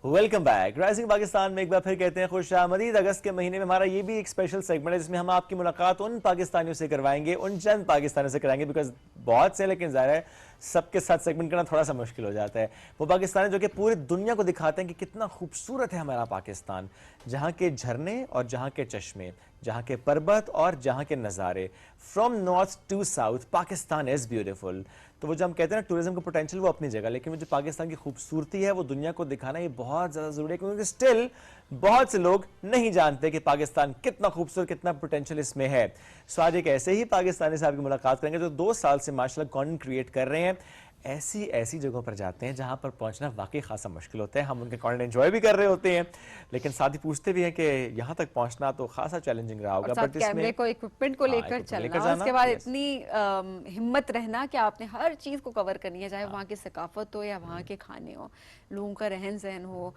Welcome back. Rising Pakistan में एक बार फिर कहते हैं खुशामदीद। अगस्त के महीने में हमारा ये भी एक स्पेशल सेगमेंट है जिसमें हम आपकी मुलाकात उन पाकिस्तानियों से करवाएंगे, उन चंद पाकिस्तानियों से कराएंगे, बिकॉज बहुत से, लेकिन ज़ाहिर है सबके साथ सेगमेंट करना थोड़ा सा मुश्किल हो जाता है। वो पाकिस्तानी जो कि पूरी दुनिया को दिखाते हैं कि कितना खूबसूरत है हमारा पाकिस्तान, जहाँ के झरने और जहाँ के चश्मे, जहाँ के पर्वत और जहाँ के नज़ारे। From north to south Pakistan is beautiful. तो वो जो हम कहते हैं ना टूरिज्म का पोटेंशियल, वो अपनी जगह, लेकिन वो जो पाकिस्तान की खूबसूरती है वो दुनिया को दिखाना ये बहुत ज़्यादा ज़रूरी है, क्योंकि स्टिल बहुत से लोग नहीं जानते कि पाकिस्तान कितना खूबसूरत, कितना पोटेंशियल इसमें है। सो आज एक ऐसे ही पाकिस्तानी साहब की मुलाकात करेंगे जो 2 साल से माशाल्लाह कंटेंट क्रिएट कर रहे हैं। ऐसी ऐसी जगहों पर जाते हैं जहां पर पहुंचना वाकई खासा मुश्किल होता है। हम उनके कंटेंट एंजॉय भी कर रहे होते हैं, लेकिन साथ ही पूछते भी हैं कि यहां तक पहुंचना तो खासा चैलेंजिंग रहा होगा। बट कैमरे को, इक्विपमेंट को लेकर चलना और उसके बाद इतनी हिम्मत रहना कि आपने हर चीज को कवर करनी है, चाहे वहाँ की सकाफत हो या वहाँ के खाने हो, लोगों का रहन सहन हो,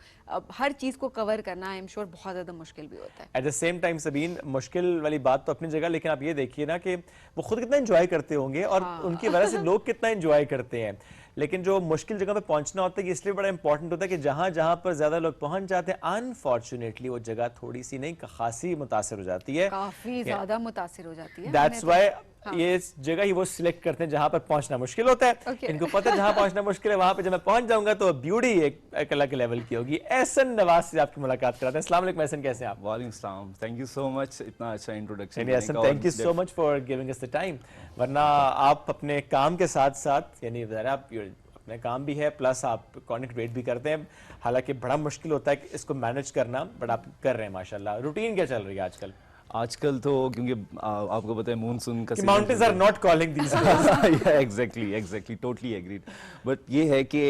हर चीज को कवर करना आई एम श्योर बहुत ज्यादा मुश्किल भी होता है। At the same time Sabeen, मुश्किल वाली बात तो अपनी जगह, लेकिन आप ये देखिए ना कि वो खुद कितना एंजॉय करते होंगे और उनकी वजह से लोग कितना एंजॉय करते हैं। लेकिन जो मुश्किल जगह पे पहुंचना होता है कि इसलिए बड़ा इंपॉर्टेंट होता है कि जहां जहां पर ज्यादा लोग पहुंच जाते हैं, अनफॉर्चुनेटली वो जगह थोड़ी सी नहीं खासी मुतासिर हो जाती है, काफी ज्यादा मुतासिर हो जाती है। दैट्स व्हाई ये जगह ही वो सिलेक्ट करते हैं जहां पर पहुंचना मुश्किल होता है। इनको पता है जहां पहुंचना मुश्किल है वहां पे जब मैं पहुंच जाऊंगा तो ब्यूटी एक अलग लेवल की होगी। एहसन नवाज से आपकी मुलाकात कराते हैं। अस्सलाम वालेकुम एहसन, कैसे हैं आप? वालेकुम सलाम, थैंक यू सो मच, इतना अच्छा introduction. Ehsan, thank you so much for giving us the time. वरना आप अपने काम के साथ साथ, यानी आप अपने काम भी है प्लस आप कंटेंट क्रिएट भी करते हैं, हालांकि बड़ा मुश्किल होता है इसको मैनेज करना, बट आप कर रहे हैं माशाल्लाह। रूटीन क्या चल रही है आजकल? आजकल तो क्योंकि आपको पता है मानसून का mountains are not calling these days. Exactly totally agreed. But ये है कि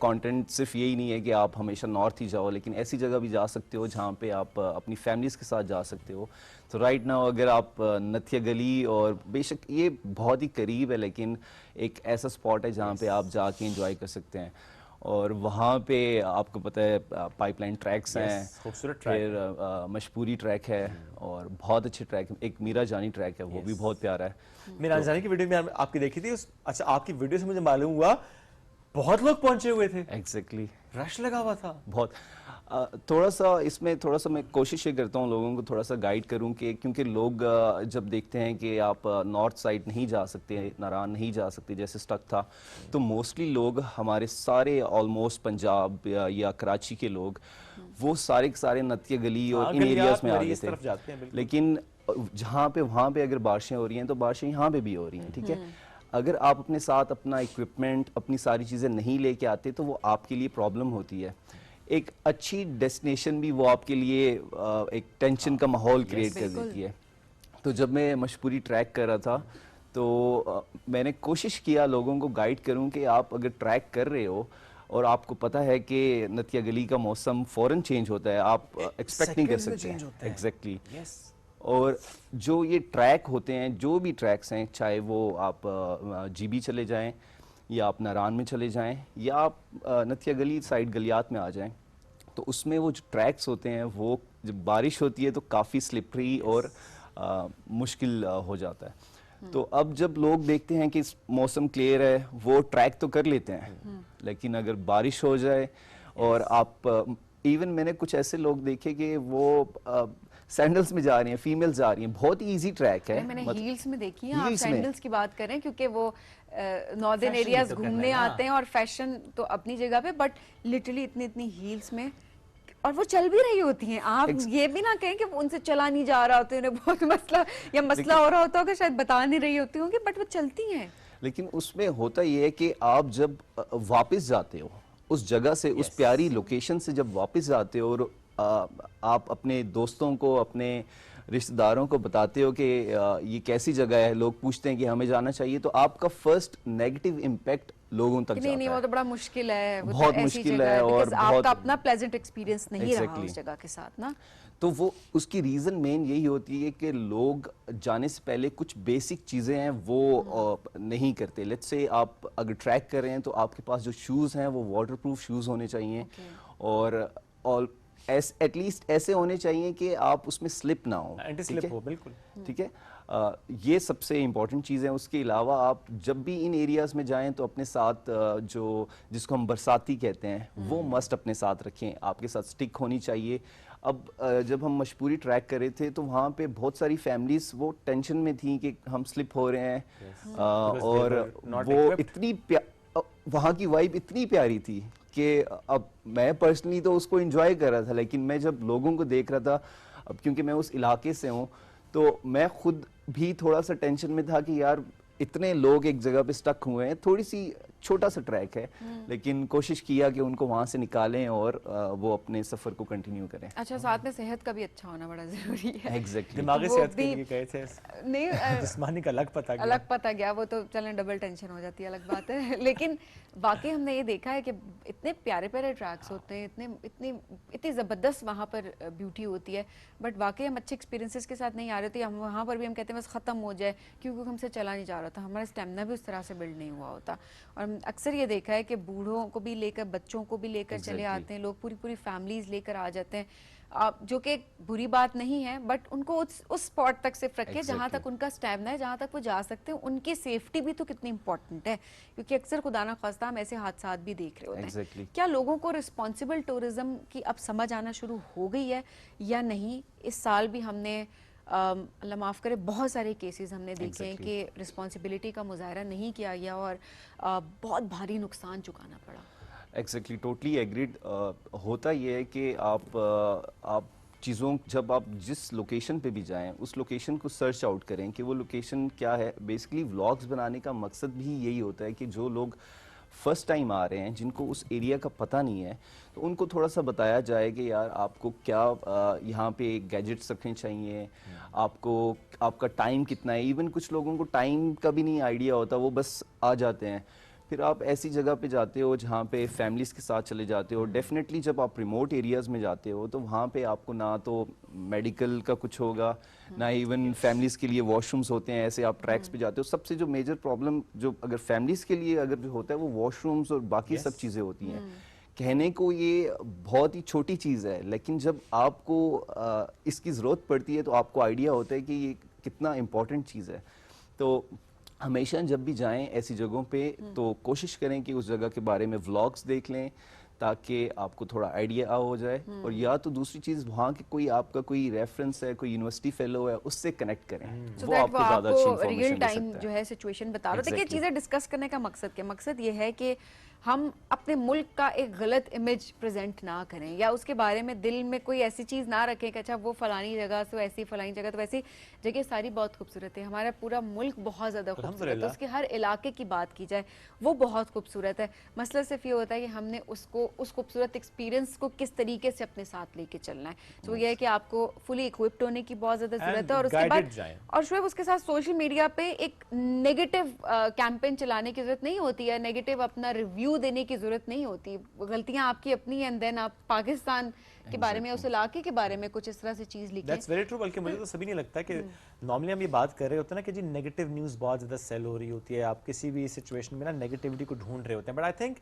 कंटेंट सिर्फ यही नहीं है कि आप हमेशा नॉर्थ ही जाओ, लेकिन ऐसी जगह भी जा सकते हो जहाँ पे आप अपनी फैमिलीज के साथ जा सकते हो। तो राइट नाउ अगर आप नथिया गली, और बेशक ये बहुत ही करीब है, लेकिन एक ऐसा स्पॉट है जहाँ पे आप जाके एंजॉय कर सकते हैं। और वहाँ पे आपको पता है पाइपलाइन ट्रैक्स हैं, खूबसूरत ट्रैक, फिर मशपूरी ट्रैक है और बहुत अच्छे ट्रैक, एक मीरा जानी ट्रैक है, वो भी बहुत प्यारा है। मीरा जानी की वीडियो में आपकी देखी थी अच्छा, आपकी वीडियो से मुझे मालूम हुआ बहुत लोग पहुंचे हुए थे। एग्जैक्टली रश लगा हुआ था बहुत। थोड़ा सा मैं कोशिश ये करता हूँ लोगों को थोड़ा सा गाइड करूँ कि क्योंकि लोग जब देखते हैं कि आप नॉर्थ साइड नहीं जा सकते, नारान नहीं जा सकते जैसे स्टक था, तो मोस्टली लोग हमारे सारे ऑलमोस्ट पंजाब या कराची के लोग वो सारे के सारे नथिया गली और इन एरियाज में आ गए थे। लेकिन जहाँ पे वहाँ पे अगर बारिशें हो रही हैं तो बारिशें यहाँ पे भी हो रही हैं, ठीक है। अगर आप अपने साथ अपना इक्विपमेंट, अपनी सारी चीज़ें नहीं लेके आते तो वो आपके लिए प्रॉब्लम होती है। एक अच्छी डेस्टिनेशन भी वो आपके लिए एक टेंशन का माहौल क्रिएट कर देती है। तो जब मैं मशपूरी ट्रैक कर रहा था तो मैंने कोशिश किया लोगों को गाइड करूं कि आप अगर ट्रैक कर रहे हो और आपको पता है कि नथिया गली का मौसम फ़ौरन चेंज होता है, आप एक्सपेक्ट नहीं कर सकते। एग्जैक्टली। और जो ये ट्रैक होते हैं, जो भी ट्रैक्स हैं, चाहे वो आप जीबी चले जाएं या आप नारान में चले जाएं या आप नथिया गली साइड गलियात में आ जाएं, तो उसमें वो जो ट्रैक्स होते हैं वो जब बारिश होती है तो काफ़ी स्लिपरी और मुश्किल हो जाता है। तो अब जब लोग देखते हैं कि मौसम क्लियर है वो ट्रैक तो कर लेते हैं, लेकिन अगर बारिश हो जाए और आप इवन मैंने कुछ ऐसे लोग देखे कि वो सैंडल्स में जा रही हैं, फीमेल जा रही हैं, बहुत ही इजी ट्रैक है। मैंने हील्स में देखी है, आप सैंडल्स की बात करें क्योंकि वो नॉर्दर्न एरियाज घूमने आते हैं और फैशन तो अपनी जगह पे, बट लिटरली इतनी हील्स में, और वो चल भी रही होती हैं। आप ये भी ना कहें कि उनसे चला नहीं जा रहा होता, उन्हें बहुत मसला हो रहा होता होगा, शायद बता नहीं रही होती होंगी, बट वो चलती हैं। लेकिन उसमें होता ये है कि आप जब वापस जाते हो उस जगह से, उस प्यारी लोकेशन से जब वापस जाते हो और आप अपने दोस्तों को, अपने रिश्तेदारों को बताते हो कि ये कैसी जगह है, लोग पूछते हैं कि हमें जाना चाहिए, तो आपका फर्स्ट नेगेटिव इम्पैक्ट लोगों तक जाता है। नहीं, वो तो बड़ा मुश्किल है, वो बहुत मुश्किल है और आपका अपना प्लेजेंट एक्सपीरियंस नहीं रहा उस जगह के साथ ना। तो वो उसकी रीज़न मेन यही होती है कि लोग जाने से पहले कुछ बेसिक चीज़ें हैं वो नहीं करते। लेट्स से आप अगर ट्रैक कर रहे हैं तो आपके पास जो शूज़ हैं वो वाटरप्रूफ शूज़ होने चाहिए, और एटलीस्ट ऐसे होने चाहिए कि आप उसमें स्लिप ना हो, एंटी स्लिप हो, बिल्कुल, ठीक है। ये सबसे इम्पोर्टेंट चीज़ है। उसके अलावा आप जब भी इन एरियाज़ में जाएं तो अपने साथ जो जिसको हम बरसाती कहते हैं वो मस्ट अपने साथ रखें, आपके साथ स्टिक होनी चाहिए। अब जब हम मशपूरी ट्रैक कर रहे थे तो वहाँ पे बहुत सारी फैमिलीज वो टेंशन में थी कि हम स्लिप हो रहे हैं। और वो इतनी वहाँ की वाइब इतनी प्यारी थी कि अब मैं पर्सनली तो उसको एंजॉय कर रहा था, लेकिन मैं जब लोगों को देख रहा था, अब क्योंकि मैं उस इलाके से हूँ तो मैं खुद भी थोड़ा सा टेंशन में था कि यार इतने लोग एक जगह पे स्टक हुए हैं, थोड़ी सी छोटा सा ट्रैक है, लेकिन कोशिश किया कि उनको वहां से निकालें और वो अपने सफर को कंटिन्यू करें। अच्छा, साथ में सेहत का भी अच्छा होना बड़ा जरूरी है। एग्जैक्टली दिमागी सेहत के लिए गए थे नहीं, जिस्मानी का अलग पता गया वो तो चलें डबल टेंशन हो जाती है, अलग बात है। लेकिन वाकई हमने ये देखा है कि इतने प्यारे प्यारे ट्रैक्स होते हैं, इतनी ज़बरदस्त वहाँ पर ब्यूटी होती है, बट वाकई हम अच्छे एक्सपीरियंसेस के साथ नहीं आ रहे थे। हम वहाँ पर भी हम कहते हैं बस ख़त्म हो जाए, क्योंकि हमसे चला नहीं जा रहा था, हमारा स्टेमिना भी उस तरह से बिल्ड नहीं हुआ होता। और अक्सर ये देखा है कि बूढ़ों को भी लेकर, बच्चों को भी लेकर चले आते हैं लोग, पूरी पूरी फैमिलीज लेकर आ जाते हैं, जो कि बुरी बात नहीं है, बट उनको उस स्पॉट तक सिर्फ रखे जहां तक उनका स्टैमिना है, जहां तक वो जा सकते हैं। उनकी सेफ्टी भी तो कितनी इंपॉर्टेंट है, क्योंकि अक्सर खुदा ना खास्ता हम ऐसे हादसा भी देख रहे होते हैं। क्या लोगों को रिस्पॉन्सिबल टूरिज्म की अब समझ आना शुरू हो गई है या नहीं? इस साल भी हमने अल्लाह माफ़ करे बहुत सारे केसेस हमने देखे हैं कि रिस्पॉन्सिबिलिटी का मुजाहरा नहीं किया गया और बहुत भारी नुकसान चुकाना पड़ा। Exactly, totally agreed. होता ये है कि आप चीज़ों, जब आप जिस लोकेशन पे भी जाएं उस लोकेशन को सर्च आउट करें कि वो लोकेशन क्या है। बेसिकली व्लॉग्स बनाने का मकसद भी यही होता है कि जो लोग फर्स्ट टाइम आ रहे हैं, जिनको उस एरिया का पता नहीं है, तो उनको थोड़ा सा बताया जाए कि यार आपको क्या यहाँ पे गैजेट्स रखने चाहिए, आपको आपका टाइम कितना है। इवन कुछ लोगों को टाइम का भी नहीं आइडिया होता, वो बस आ जाते हैं। फिर आप ऐसी जगह पे जाते हो जहाँ पे फैमिलीज़ के साथ चले जाते हो। डेफिनेटली जब आप रिमोट एरियाज़ में जाते हो तो वहाँ पे आपको ना तो मेडिकल का कुछ होगा, ना इवन फैमिलीज़ के लिए वॉशरूम्स होते हैं। ऐसे आप ट्रैक्स पे जाते हो, सबसे जो मेजर प्रॉब्लम जो अगर फैमिलीज़ के लिए अगर जो होता है वो वॉशरूम्स और बाकी सब चीज़ें होती हैं। कहने को ये बहुत ही छोटी चीज़ है, लेकिन जब आपको इसकी ज़रूरत पड़ती है तो आपको आइडिया होता है कि ये कितना इम्पोर्टेंट चीज़ है। तो हमेशा जब भी जाएं ऐसी जगहों पे तो कोशिश करें कि उस जगह के बारे में व्लॉग्स देख लें, ताकि आपको थोड़ा आइडिया हो जाए। और या तो दूसरी चीज़, वहाँ के कोई आपका कोई रेफरेंस है, कोई यूनिवर्सिटी फेलो है, उससे कनेक्ट करें। वो आपको ज़्यादा अच्छी इन्फॉर्मेशन रियल टाइम जो है सिचुएशन बता रहे थे। चीज़ें डिस्कस करने का मकसद क्या? मकसद ये है कि हम अपने मुल्क का एक गलत इमेज प्रेजेंट ना करें, या उसके बारे में दिल में कोई ऐसी चीज़ ना रखें कि अच्छा वो फलानी जगह तो ऐसी, फलानी जगह तो वैसी। जगह सारी बहुत खूबसूरत है, हमारा पूरा मुल्क बहुत ज़्यादा खूबसूरत है, उसके हर इलाके की बात की जाए वो बहुत खूबसूरत है। मसला सिर्फ ये होता है कि हमने उसको, उस खूबसूरत एक्सपीरियंस को किस तरीके से अपने साथ लेके चलना है। तो यह है कि आपको फुली इक्विप्ड होने की बहुत ज़्यादा ज़रूरत है। और उसके बाद और शुएब उसके साथ सोशल मीडिया पे एक नेगेटिव कैंपेन चलाने की ज़रूरत नहीं होती है, नेगेटिव अपना रिव्यू देने की जरूरत नहीं होती। गलतियां आपकी अपनी हैं, देन आप पाकिस्तान के बारे में, उस इलाके के बारे में कुछ इस तरह से चीज लिखें। That's very true। बल्कि मुझे तो सभी नहीं लगता कि नॉर्मली हम ये बात कर रहे होते हैं ना कि जी नेगेटिव न्यूज़ बहुत ज़्यादा सेल हो रही होती है, आप किसी भी सिचुएशन में ना नेगेटिविटी को ढूंढ रहे होते हैं। बट आई थिंक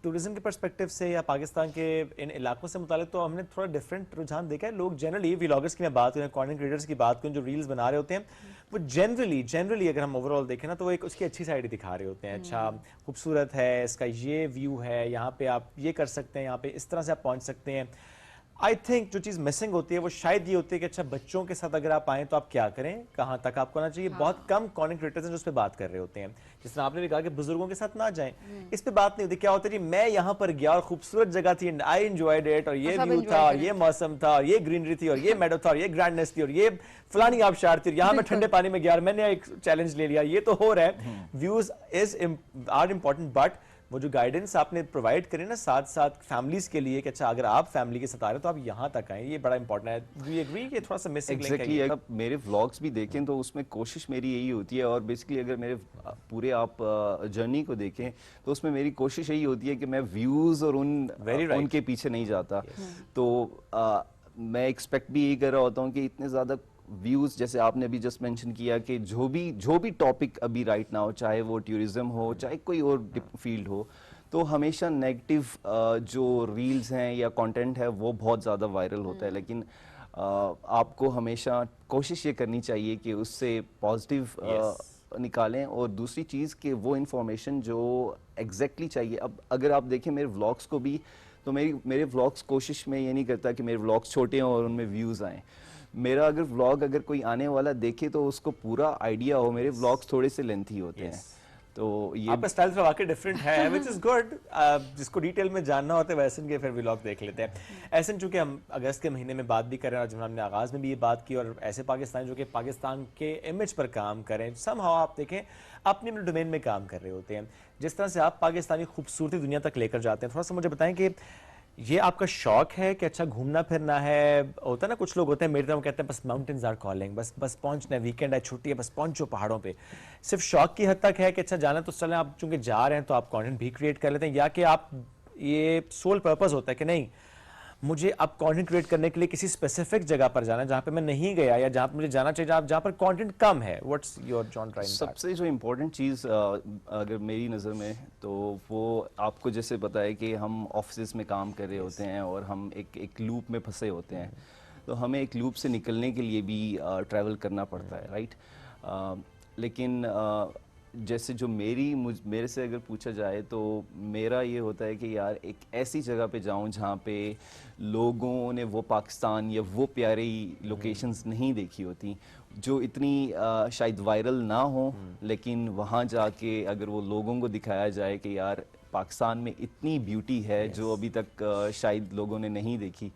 टूरिज्म के पर्सपेक्टिव से या पाकिस्तान के इन इलाकों से मुतालिक तो हमने थोड़ा डिफरेंट रुझान देखा है। लोग जनरली, व्लॉगर्स की मैं बात करूँ, कंटेंट क्रिएटर्स की बात करूँ, जो रील्स बना रहे होते हैं, वो जनरली अगर हम ओवरऑल देखें ना तो वो एक उसकी अच्छी साइड दिखा रहे होते हैं। अच्छा खूबसूरत है, इसका ये व्यू है, यहाँ पे आप ये कर सकते हैं, यहाँ पे इस तरह से आप पहुँच सकते हैं। आई थिंक जो चीज़ मिसिंग होती है वो शायद ये होती है कि अच्छा बच्चों के साथ अगर आप आएँ तो आप क्या करें, कहाँ तक आपको आना चाहिए। बहुत कम कंटेंट क्रिएटर्स हैं जो उस पर बात कर रहे होते हैं। जिस तरह आपने भी कहा कि बुजुर्गों के साथ ना जाएं, इस पे बात नहीं होती। क्या होता है जी, मैं यहाँ पर गया और खूबसूरत जगह थी, आई एंजॉयड इट, और ये व्यू था, और ये मौसम था, और ये ग्रीनरी थी, और ये मेडो था, और ये ग्रैंडनेस थी, और ये फलानी आबशार थी, यहाँ मैं ठंडे पानी में गया और मैंने एक चैलेंज ले लिया। ये तो हो रहा है। व्यूज आर इम्पोर्टेंट, बट वो जो गाइडेंस आपने प्रोवाइड करें ना साथ साथ फैमिलीज के लिए कि अच्छा अगर आप फैमिली के साथ आ रहे हो तो आप यहाँ तक आए, ये बड़ा इंपॉर्टेंट है। डू यू एग्री कि थोड़ा सा मिसिंग लिंक है? एग्जैक्टली, अगर मेरे व्लॉग्स भी देखें तो उसमें कोशिश मेरी यही होती है, और बेसिकली अगर मेरे पूरे आप जर्नी को देखें तो उसमें मेरी कोशिश यही होती है कि मैं व्यूज़ और उनके पीछे नहीं जाता। तो मैं एक्सपेक्ट भी यही कर रहा होता हूँ कि इतने ज़्यादा व्यूज़, जैसे आपने अभी जस्ट मेंशन किया कि जो भी टॉपिक अभी राइट नाउ, चाहे वो टूरिज्म हो, चाहे कोई और फील्ड हो, तो हमेशा नेगेटिव जो रील्स हैं या कंटेंट है वो बहुत ज़्यादा वायरल होता है। लेकिन आपको हमेशा कोशिश ये करनी चाहिए कि उससे पॉजिटिव निकालें, और दूसरी चीज़ कि वो इन्फॉर्मेशन जो एग्जैक्टली चाहिए। अब अगर आप देखें मेरे व्लॉग्स को भी, तो मेरे व्लॉग्स कोशिश में ये नहीं करता कि मेरे व्लॉग्स छोटे हों और उनमें व्यूज़ आएँ। मेरा अगर व्लॉग अगर कोई आने वाला देखे तो उसको पूरा आइडिया हो। मेरे व्लॉग्स थोड़े से लेंथी होते हैं, तो ये आपका स्टाइल तो वाकई डिफरेंट है, विच इज गुड। जिसको डिटेल में जानना होता है वैसे के फिर व्लॉग देख लेते हैं। ऐसे चूंकि हम अगस्त के महीने में बात भी कर रहे हैं और जब हमने आगाज़ में भी ये बात की, और ऐसे पाकिस्तानी जो कि पाकिस्तान के इमेज पर काम करें, समहाउ आप देखें अपने डोमेन में काम कर रहे होते हैं, जिस तरह से आप पाकिस्तानी खूबसूरती दुनिया तक लेकर जाते हैं, थोड़ा सा मुझे बताएं कि ये आपका शौक है कि अच्छा घूमना फिरना है? होता है ना कुछ लोग होते हैं मेरी तरह कहते हैं बस माउंटेन्स आर कॉलिंग, बस पहुंचना है, वीकेंड है, छुट्टी है, बस पहुंचो पहाड़ों पे। सिर्फ शौक की हद तक है कि अच्छा जाना तो चलें, आप चूंकि जा रहे हैं तो आप कंटेंट भी क्रिएट कर लेते हैं, या कि आप ये सोल पर्पस होता है कि नहीं मुझे अब कंटेंट क्रिएट करने के लिए किसी स्पेसिफिक जगह पर जाना है जहाँ पे मैं नहीं गया, या जहाँ पे मुझे जाना चाहिए जहाँ पर कंटेंट कम है? What's your genre in that? सबसे जो इम्पोर्टेंट चीज़ अगर मेरी नज़र में, तो वो आपको जैसे पता है कि हम ऑफिस में काम कर रहे होते हैं और हम एक लूप में फंसे होते हैं, तो हमें एक लूप से निकलने के लिए भी ट्रैवल करना पड़ता है, राइट? लेकिन जैसे जो मेरे से अगर पूछा जाए तो मेरा ये होता है कि यार एक ऐसी जगह पे जाऊं जहाँ पे लोगों ने वो पाकिस्तान या वो प्यारी लोकेशंस नहीं देखी होती, जो इतनी शायद वायरल ना हो, लेकिन वहाँ जाके अगर वो लोगों को दिखाया जाए कि यार पाकिस्तान में इतनी ब्यूटी है जो अभी तक शायद लोगों ने नहीं देखी,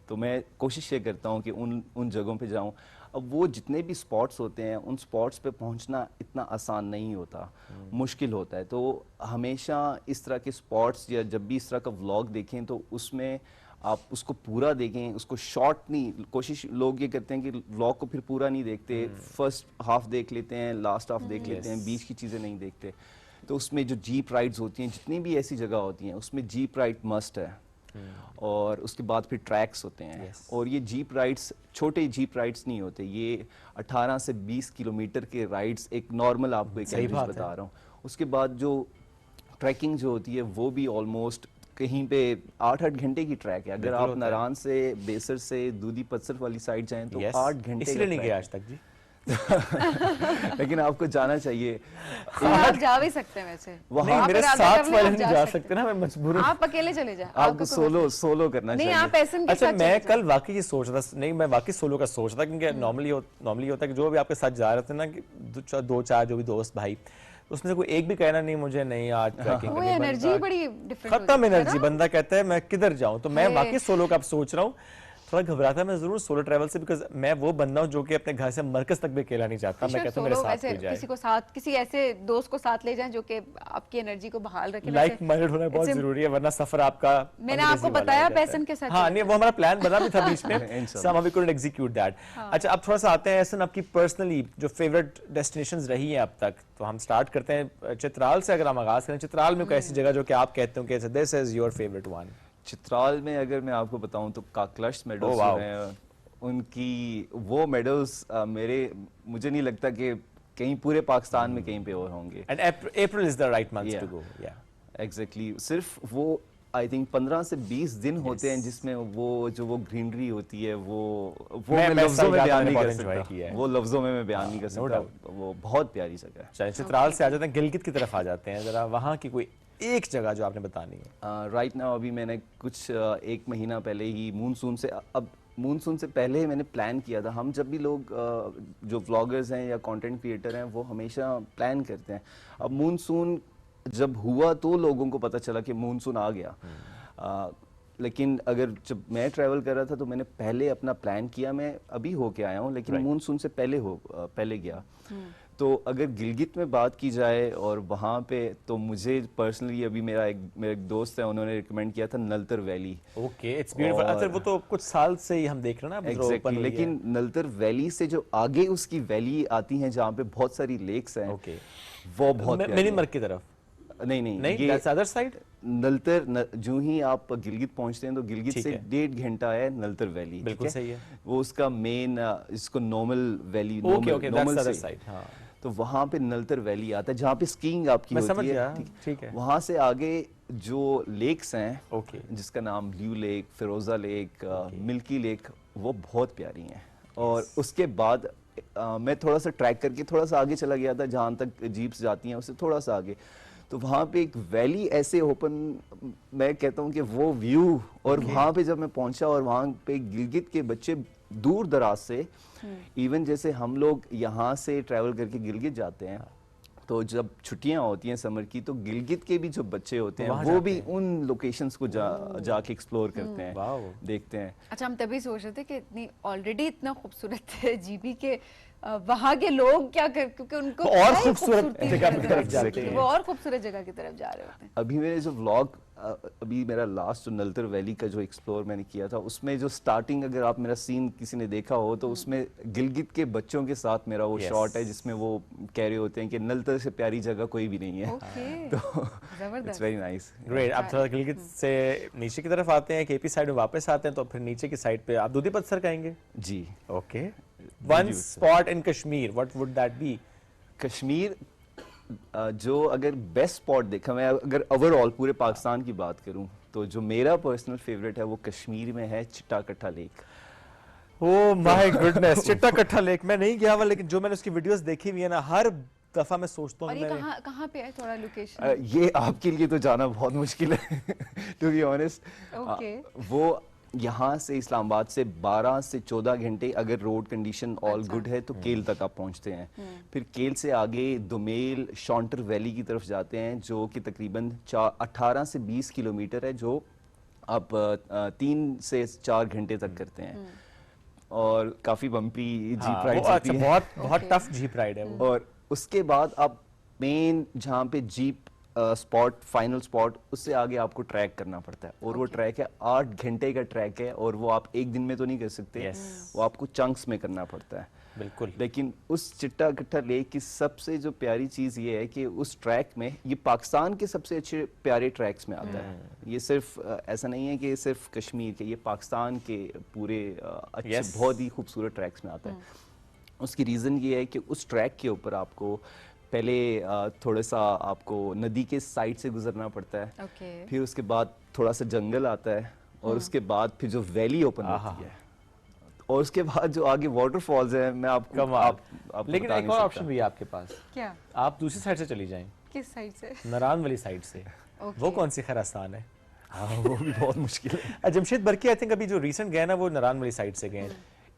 तो मैं कोशिश ये करता हूँ कि उन जगहों पे जाऊँ। अब वो जितने भी स्पॉट्स होते हैं, उन स्पॉट्स पे पहुंचना इतना आसान नहीं होता, मुश्किल होता है। तो हमेशा इस तरह के स्पॉट्स या जब भी इस तरह का व्लॉग देखें तो उसमें आप उसको पूरा देखें, उसको शॉर्ट नहीं। कोशिश लोग ये करते हैं कि व्लॉग को फिर पूरा नहीं देखते, फर्स्ट हाफ देख लेते हैं, लास्ट हाफ देख लेते हैं, बीच की चीज़ें नहीं देखते। तो उसमें जो जीप राइड्स होती हैं, जितनी भी ऐसी जगह होती हैं, उसमें जीप राइड मस्ट है। और उसके बाद फिर ट्रैक्स होते हैं, और ये जीप राइड्स छोटे जीप राइड्स नहीं होते, ये 18 से 20 किलोमीटर के राइड्स, एक नॉर्मल आपको एक एवरेज बता रहा हूँ। उसके बाद जो ट्रैकिंग जो होती है वो भी ऑलमोस्ट कहीं पे 8-8 घंटे की ट्रैक है। अगर आप नारान से, बेसर से दूधी पत्सर वाली साइड जाएं तो 8 घंटे। इसलिए नहीं गया आज तक जी। लेकिन आपको जाना चाहिए। आप जा भी सकते हैं वैसे, वहाँ मेरे साथ वाले नहीं जा सकते ना, मैं मजबूर हूँ। आप अकेले चले जाए, आपको सोलो करना चाहिए। नहीं, आप ऐसे के अच्छा, साथ मैं कल वाकई ये सोच रहा था, नहीं मैं वाकई सोलो का सोच रहा था, क्योंकि नॉर्मली होता है कि जो भी आपके साथ जा रहे थे ना, कि दो चार जो भी दोस्त भाई, उसमें से कोई एक भी कहना नहीं मुझे नहीं आज ट्रैकिंग वो एनर्जी बड़ी डिफरेंट, खत्म एनर्जी, बंदा कहता है मैं किधर जाऊं। तो मैं वाकई सोलो का अब सोच रहा हूँ। थोड़ा घबराता मैं जरूर सोलो ट्रैवल से, बिकॉज मैं वो बंदा हूँ जो कि अपने घर से मरकज तक भी अकेला नहीं जाता। मैं कहता हूँ मेरे साथ कोई जाए, किसी को साथ, किसी ऐसे दोस्त को साथ ले जाएं जो कि आपकी एनर्जी को बहाल रखे। लाइक माइंडेड होना बहुत जरूरी है, वरना सफर आपका, मैंने आपको बताया पैसन के साथ। हाँ नहीं, वो हमारा प्लान बना भी था बीच में, somehow we couldn't execute that। अच्छा, अब थोड़ा सा आते हैं ऐसा आपकी पर्सनली जो फेवरेट डेस्टिनेशंस रही हैं अब तक। तो हम स्टार्ट करते हैं चित्राल से। अगर हम आगाज करें, चित्राल में कोई ऐसी जगह जो कि आप कहते हो कि this is your favourite one? Chitral में अगर मैं आपको बताऊं तो काकलश मेडोज हैं, उनकी वो मेडोज मुझे नहीं लगता कि कहीं पूरे पाकिस्तान में कहीं पे और होंगे। And April is the right month to go. या एग्जैक्टली, सिर्फ वो आई थिंक 15 से 20 दिन होते हैं जिसमें वो ग्रीनरी होती है, वो मैं लफ्जों में बयान नहीं कर सकता, वो लफ्जों में मैं बयान नहीं कर सकता। वो बहुत प्यारी जगह है। चलिए चित्राल से आ जाते हैं, गिलगित की तरफ आ जाते हैं। जरा वहाँ की कोई एक जगह जो आपने बतानी है। राइट नाउ अभी मैंने कुछ 1 महीना पहले ही मूनसून से पहले मैंने प्लान किया था। हम जब भी लोग जो व्लॉगर्स हैं या कंटेंट क्रिएटर हैं वो हमेशा प्लान करते हैं। अब मूनसून जब हुआ तो लोगों को पता चला कि मूनसून आ गया। लेकिन अगर जब मैं ट्रैवल कर रहा था तो मैंने पहले अपना प्लान किया। मैं अभी होके आया हूँ, लेकिन मूनसून से पहले गया। तो अगर गिलगित में बात की जाए और वहाँ पे, तो मुझे पर्सनली अभी मेरा एक दोस्त है, उन्होंने रिकमेंड किया था Naltar valley. Okay, it's beautiful. अच्छा, वो तो कुछ साल से ही हम देख रहे हैं ना। एग्जैक्टली, लेकिन नलतर वैली से जो आगे उसकी वैली आती है जहाँ पे बहुत सारी लेक्स हैं, ओके, वो बहुत मिनीमर्ग की तरफ नहीं, ये अदर साइड। नलतर जो ही आप गिलगित पहुंचते हैं तो गिलगित से 1.5 घंटा है नलतर वैली। बिल्कुल सही है। वो उसका मेन, इसको नॉर्मल वैली, नॉर्मल साइड, हाँ। तो वहाँ पे नलतर वैली आता है जहाँ पे स्कीइंग आपकी होती है। ठीक है। वहाँ से आगे जो लेक्स हैं, ओके, जिसका नाम ब्लू लेक, फिरोजा लेक, मिल्की लेक, वो बहुत प्यारी हैं। और उसके बाद मैं थोड़ा सा ट्रैक करके थोड़ा सा आगे चला गया था, जहाँ तक जीप्स जाती हैं उससे थोड़ा सा आगे, तो वहाँ पे एक वैली ऐसे ओपन, मैं कहता हूँ कि वो व्यू, और वहाँ पे जब मैं पहुँचा और वहाँ पे गिलगित के बच्चे दूर दराज से, इवन जैसे हम लोग यहाँ से ट्रैवल करके गिलगित जाते हैं, तो जब छुट्टियां होती हैं समर की, तो गिलगित के भी जो बच्चे होते हैं वो भी उन लोकेशंस को जाके एक्सप्लोर करते हैं, देखते हैं। अच्छा, हम तभी सोच रहे थे कि इतनी ऑलरेडी इतना खूबसूरत है जीबी के, वहाँ के लोग क्या कर, क्योंकि उनको और खूबसूरत जगह की तरफ जाते हैं, वो और खूबसूरत जगह की तरफ जा रहे होते हैं। अभी मेरे जो व्लॉग, अभी मेरा लास्ट जो नलतर वैली का जो एक्सप्लोर मैंने किया था, उसमें जो स्टार्टिंग, अगर आप मेरा सीन किसी ने देखा हो तो उसमें गिलगित के बच्चों के साथ मेरा वो शॉट है जिसमें वो कह रहे होते हैं कि नलतर से प्यारी जगह कोई भी नहीं है। तो इट्स वेरी नाइस। ग्रेट। अब थोड़ा गिलगित से नीचे की तरफ आते हैं, केपी साइड में वापस आते हैं, तो फिर नीचे की साइड पे आप दूधी पत्थर कहेंगे जी। Okay, one spot in Kashmir, what would that be? Kashmir जो अगर बेस्ट स्पॉट देखा, मैं अगर ओवरऑल पूरे पाकिस्तान की बात करूं, तो जो मेरा पर्सनल फेवरेट है वो कश्मीर में है चिट्टा कट्टा लेक। ओह माय गुडनेस, चिट्टा कट्टा लेक मैं नहीं गया हुआ, लेकिन जो मैंने उसकी वीडियोस देखी हुई है ना, हर दफा मैं सोचता हूँ। और ये कहाँ पे है, थोड़ा लोकेशन? ये आपके लिए तो जाना बहुत मुश्किल है टू बी ऑनेस्ट। वो यहाँ से इस्लामाबाद से 12 से 14 घंटे, अगर रोड कंडीशन ऑल गुड है तो केल तक आप पहुँचते हैं। फिर केल से आगे दुमेल शॉन्टर वैली की तरफ जाते हैं, जो कि तकरीबन 18 से 20 किलोमीटर है, जो आप 3 से 4 घंटे तक करते हैं। और काफ़ी बम्पी जीप राइड होती है। बहुत टफ जीप राइड है वो। और उसके बाद आप मेन जहाँ पे जीप स्पॉट, फाइनल स्पॉट, उससे आगे आपको ट्रैक करना पड़ता है, और वो ट्रैक है 8 घंटे का ट्रैक है, और वो आप एक दिन में तो नहीं कर सकते, वो आपको चंक्स में करना पड़ता है। बिल्कुल। लेकिन उस चिट्टा कट्टा लेक की सबसे जो प्यारी चीज़ ये है कि उस ट्रैक में, ये पाकिस्तान के सबसे अच्छे प्यारे ट्रैक्स में आता है। ये सिर्फ ऐसा नहीं है कि सिर्फ कश्मीर के, ये पाकिस्तान के पूरे अच्छे बहुत ही खूबसूरत ट्रैक्स में आता है। उसकी रीज़न ये है कि उस ट्रैक के ऊपर आपको पहले थोड़ा सा आपको नदी के साइड से गुजरना पड़ता है, फिर उसके बाद थोड़ा सा जंगल आता है, और उसके बाद फिर जो वैली ओपन होती है, और उसके बाद जो आगे वाटरफॉल्स है, मैं आपको लेकिन एक और ऑप्शन भी है आपके पास। क्या? आप दूसरी साइड से चली जाएं। किस साइड से? नारान वाली साइड से। वो कौन सी खैर आसान है? हाँ, वो भी बहुत मुश्किल है। जमशेद बरकी आई थिंक अभी जो रिसेंट गए ना, वो नारान वाली साइड से गए।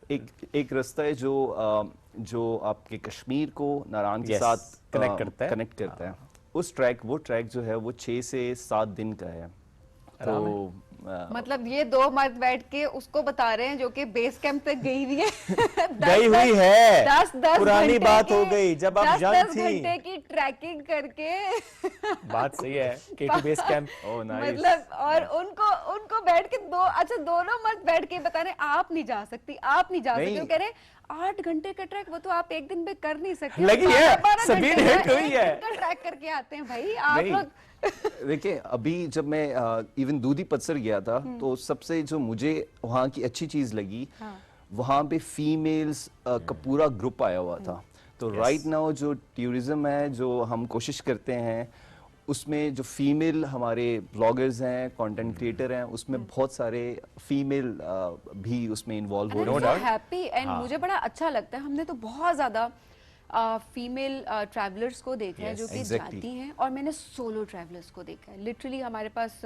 एक रास्ता है जो आपके कश्मीर को नारायण के साथ कनेक्ट करता है। वो ट्रैक जो है वो 6 से 7 दिन का है। तो मतलब ये दो मर्द बैठ के उसको बता रहे हैं जो कि बेस कैंप तक गई हुई है। गई हुई है, 10 पुरानी बात हो गई जब आप यंग थी। 10 घंटे की ट्रैकिंग करके बात सही है, केटी बेस कैंप। मतलब और उनको बैठ के दोनों मर्द बैठ के बता रहे आप नहीं जा सकती, आप नहीं जा सकती। वो कह रहे 8 घंटे का ट्रैक, वो तो आप एक दिन में कर नहीं सकते। लगी है, सबीर हिट हुई है। ट्रैक करके आते हैं भाई आप लोग। देखिए, अभी जब मैं इवन दूधी पत्सर गया था, तो सबसे जो मुझे वहाँ की अच्छी चीज लगी, वहाँ पे फीमेल्स का पूरा ग्रुप आया हुआ था। तो राइट नाउ जो टूरिज्म है, जो हम कोशिश करते हैं, उसमें जो फीमेल हमारे ब्लॉगर्स हैं, कंटेंट क्रिएटर हैं, उसमें बहुत सारे फीमेल भी उसमें इन्वॉल्व हो रहे हैं। हैप्पी एंड मुझे बड़ा अच्छा लगता है। हमने तो बहुत ज्यादा फीमेल ट्रैवलर्स को देखा है जो कि जाती हैं, और मैंने सोलो ट्रैवलर्स को देखा है। लिटरली हमारे पास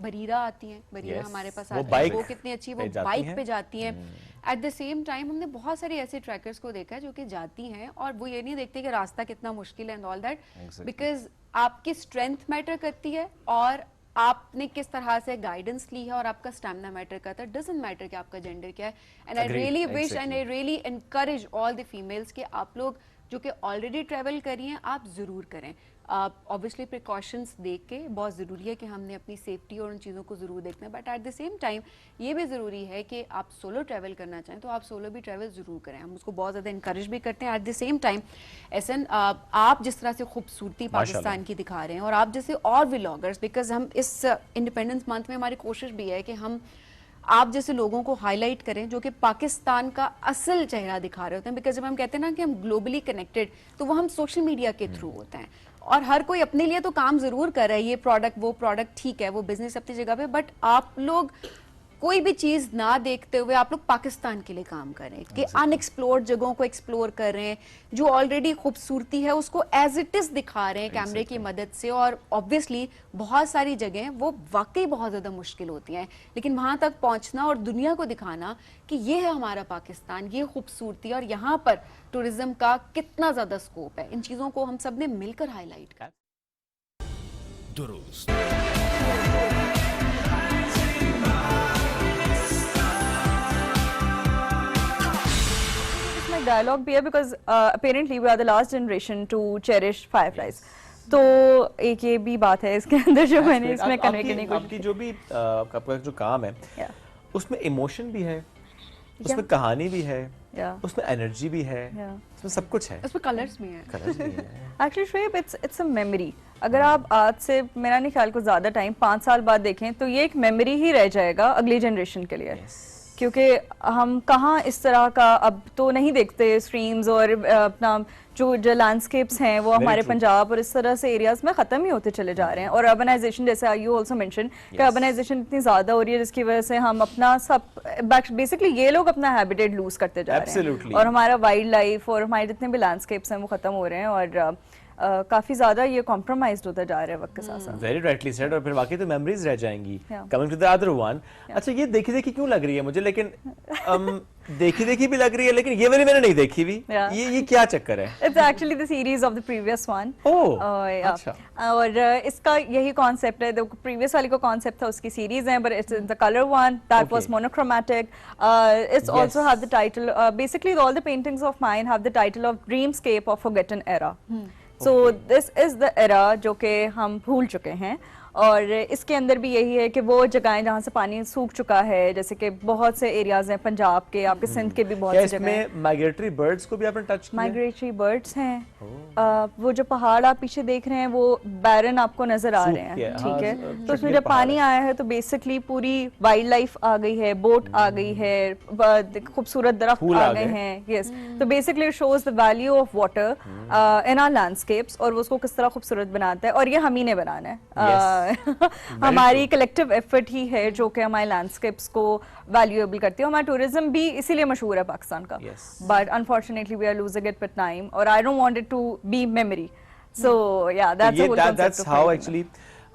बरीरा आती हैं, बरीरा हमारे पास आती है, वो कितनी अच्छी, वो बाइक पे जाती हैं। एट द सेम टाइम हमने बहुत सारे ऐसे ट्रैकर्स को देखा है जो कि जाती हैं और वो ये नहीं देखते कि रास्ता कितना मुश्किल है एंड ऑल दैट, बिकॉज आपकी स्ट्रेंथ मैटर करती है और आपने किस तरह से गाइडेंस ली है और आपका स्टैमिना मैटर करता है। डजंट मैटर कि आपका जेंडर क्या है। And I really wish and I really encourage all the females कि आप लोग जो कि ऑलरेडी ट्रैवल करी हैं, आप ज़रूर करें। ऑब्वियसली प्रिकॉशंस देख के बहुत ज़रूरी है कि हमने अपनी सेफ्टी और उन चीज़ों को ज़रूर देखना है, but at the same time ये भी ज़रूरी है कि आप सोलो ट्रैवल करना चाहें तो आप सोलो भी ट्रैवल ज़रूर करें। हम उसको बहुत ज़्यादा इंकरेज भी करते हैं। At the same time Ehsan, आप जिस तरह से खूबसूरती पाकिस्तान की दिखा रहे हैं और आप जैसे और व्लॉगर्स, बिकॉज हम इस इंडिपेंडेंस मंथ में हमारी कोशिश भी है कि हम आप जैसे लोगों को हाईलाइट करें जो कि पाकिस्तान का असल चेहरा दिखा रहे होते हैं। बिकॉज जब हम कहते हैं ना कि हम ग्लोबली कनेक्टेड, तो वो हम सोशल मीडिया के थ्रू होते हैं और हर कोई अपने लिए तो काम जरूर कर रहा है, ये प्रोडक्ट वो प्रोडक्ट ठीक है, वो बिजनेस अपनी जगह पे, बट आप लोग कोई भी चीज ना देखते हुए आप लोग पाकिस्तान के लिए काम करें, कि अनएक्सप्लोर्ड जगहों को एक्सप्लोर कर रहे हैं, जो ऑलरेडी खूबसूरती है उसको एज इट इज दिखा रहे हैं कैमरे की मदद से। और ऑब्वियसली बहुत सारी जगह वो वाकई बहुत ज्यादा मुश्किल होती हैं, लेकिन वहां तक पहुंचना और दुनिया को दिखाना कि ये है हमारा पाकिस्तान, ये खूबसूरती और यहाँ पर टूरिज्म का कितना ज्यादा स्कोप है, इन चीजों को हम सब ने मिलकर हाईलाइट किया। डायलॉग भी है because apparently we are the last generation to cherish fireflies. तो एक ये भी बात है इसके अंदर जो मैंने इसमें कन्वे करने की कोशिश आपकी जो भी आपका जो काम है Yeah. उसमें इमोशन भी है, उसमें कहानी भी है, Yeah. उसमें एनर्जी भी है, Yeah. उसमें सब कुछ है, उसमें कलर्स भी हैं। कलर्स भी है। एक्चुअली श्वेब इट्स अ मेमोरी। अगर आप आज से मेरा नहीं ख्याल को ज़्यादा टाइम 5 साल बाद देखें तो ये एक मेमोरी ही रह जाएगा अगली जनरेशन के लिए। क्योंकि हम कहाँ इस तरह का अब तो नहीं देखते स्ट्रीम्स और अपना जो लैंडस्केप्स हैं वो हमारे पंजाब और इस तरह से एरियाज में ख़त्म ही होते चले जा रहे हैं। और अर्बनाइजेशन, जैसे यू ऑल्सो मेंशन कि अर्बनाइजेशन इतनी ज़्यादा हो रही है जिसकी वजह से हम अपना सब बेसिकली ये लोग अपना हैबिटेट लूज करते जा रहे हैं और हमारा वाइल्ड लाइफ और हमारे जितने भी लैंडस्केप्स हैं वो ख़त्म हो रहे हैं और काफी ज्यादा ये कॉम्प्रोमाइज्ड होता जा रहा है वक्त के साथ साथ। Very rightly said. और फिर बाकी तो मेमोरीज रह जाएंगी। Yeah. Coming to the other one, अच्छा ये देखी देखी क्यों लग रही है मुझे, लेकिन देखी देखी भी लग रही है, लेकिन ये वाली मैंने नहीं देखी भी। Yeah. ये क्या चक्कर है? It's actually the series of the previous one. Oh, yeah. अच्छा। और इसका यही कॉन्सेप्ट है, प्रीवियस वाली को कॉन्सेप्ट था उसकी सीरीज है, but it's the color one that was monochromatic. It's also have the title. Basically, all the paintings of mine have the title of Dreamscape of Forgotten Era. So this is the era जो कि हम भूल चुके हैं। और इसके अंदर भी यही है कि वो जगहें जहाँ से पानी सूख चुका है, जैसे कि बहुत से एरियाज हैं पंजाब के, आपके सिंध के भी बहुत से जगह हैं। इसमें माइग्रेटरी बर्ड्स को भी आपने टच किया? माइग्रेटरी बर्ड्स हैं। वो जो पहाड़ आप पीछे देख रहे हैं वो बैरन आपको नजर आ रहे हैं, ठीक है। तो उसमें जब पानी आया है तो बेसिकली पूरी वाइल्ड लाइफ आ गई है, बोट आ गई है, खूबसूरत दरख्त आ गए हैं। यस, तो basically shows the value of water in our landscapes और वो उसको किस तरह खूबसूरत बनाता है। और ये हम ही ने बनाना है। हमारी कलेक्टिव एफर्ट ही है जो कि हमारे लैंडस्केप्स को वैल्यूएबल करती है। हमारा टूरिज्म भी इसीलिए मशहूर है पाकिस्तान का, but unfortunately we are losing it with time और I don't want it to be memory. So yeah that's how actually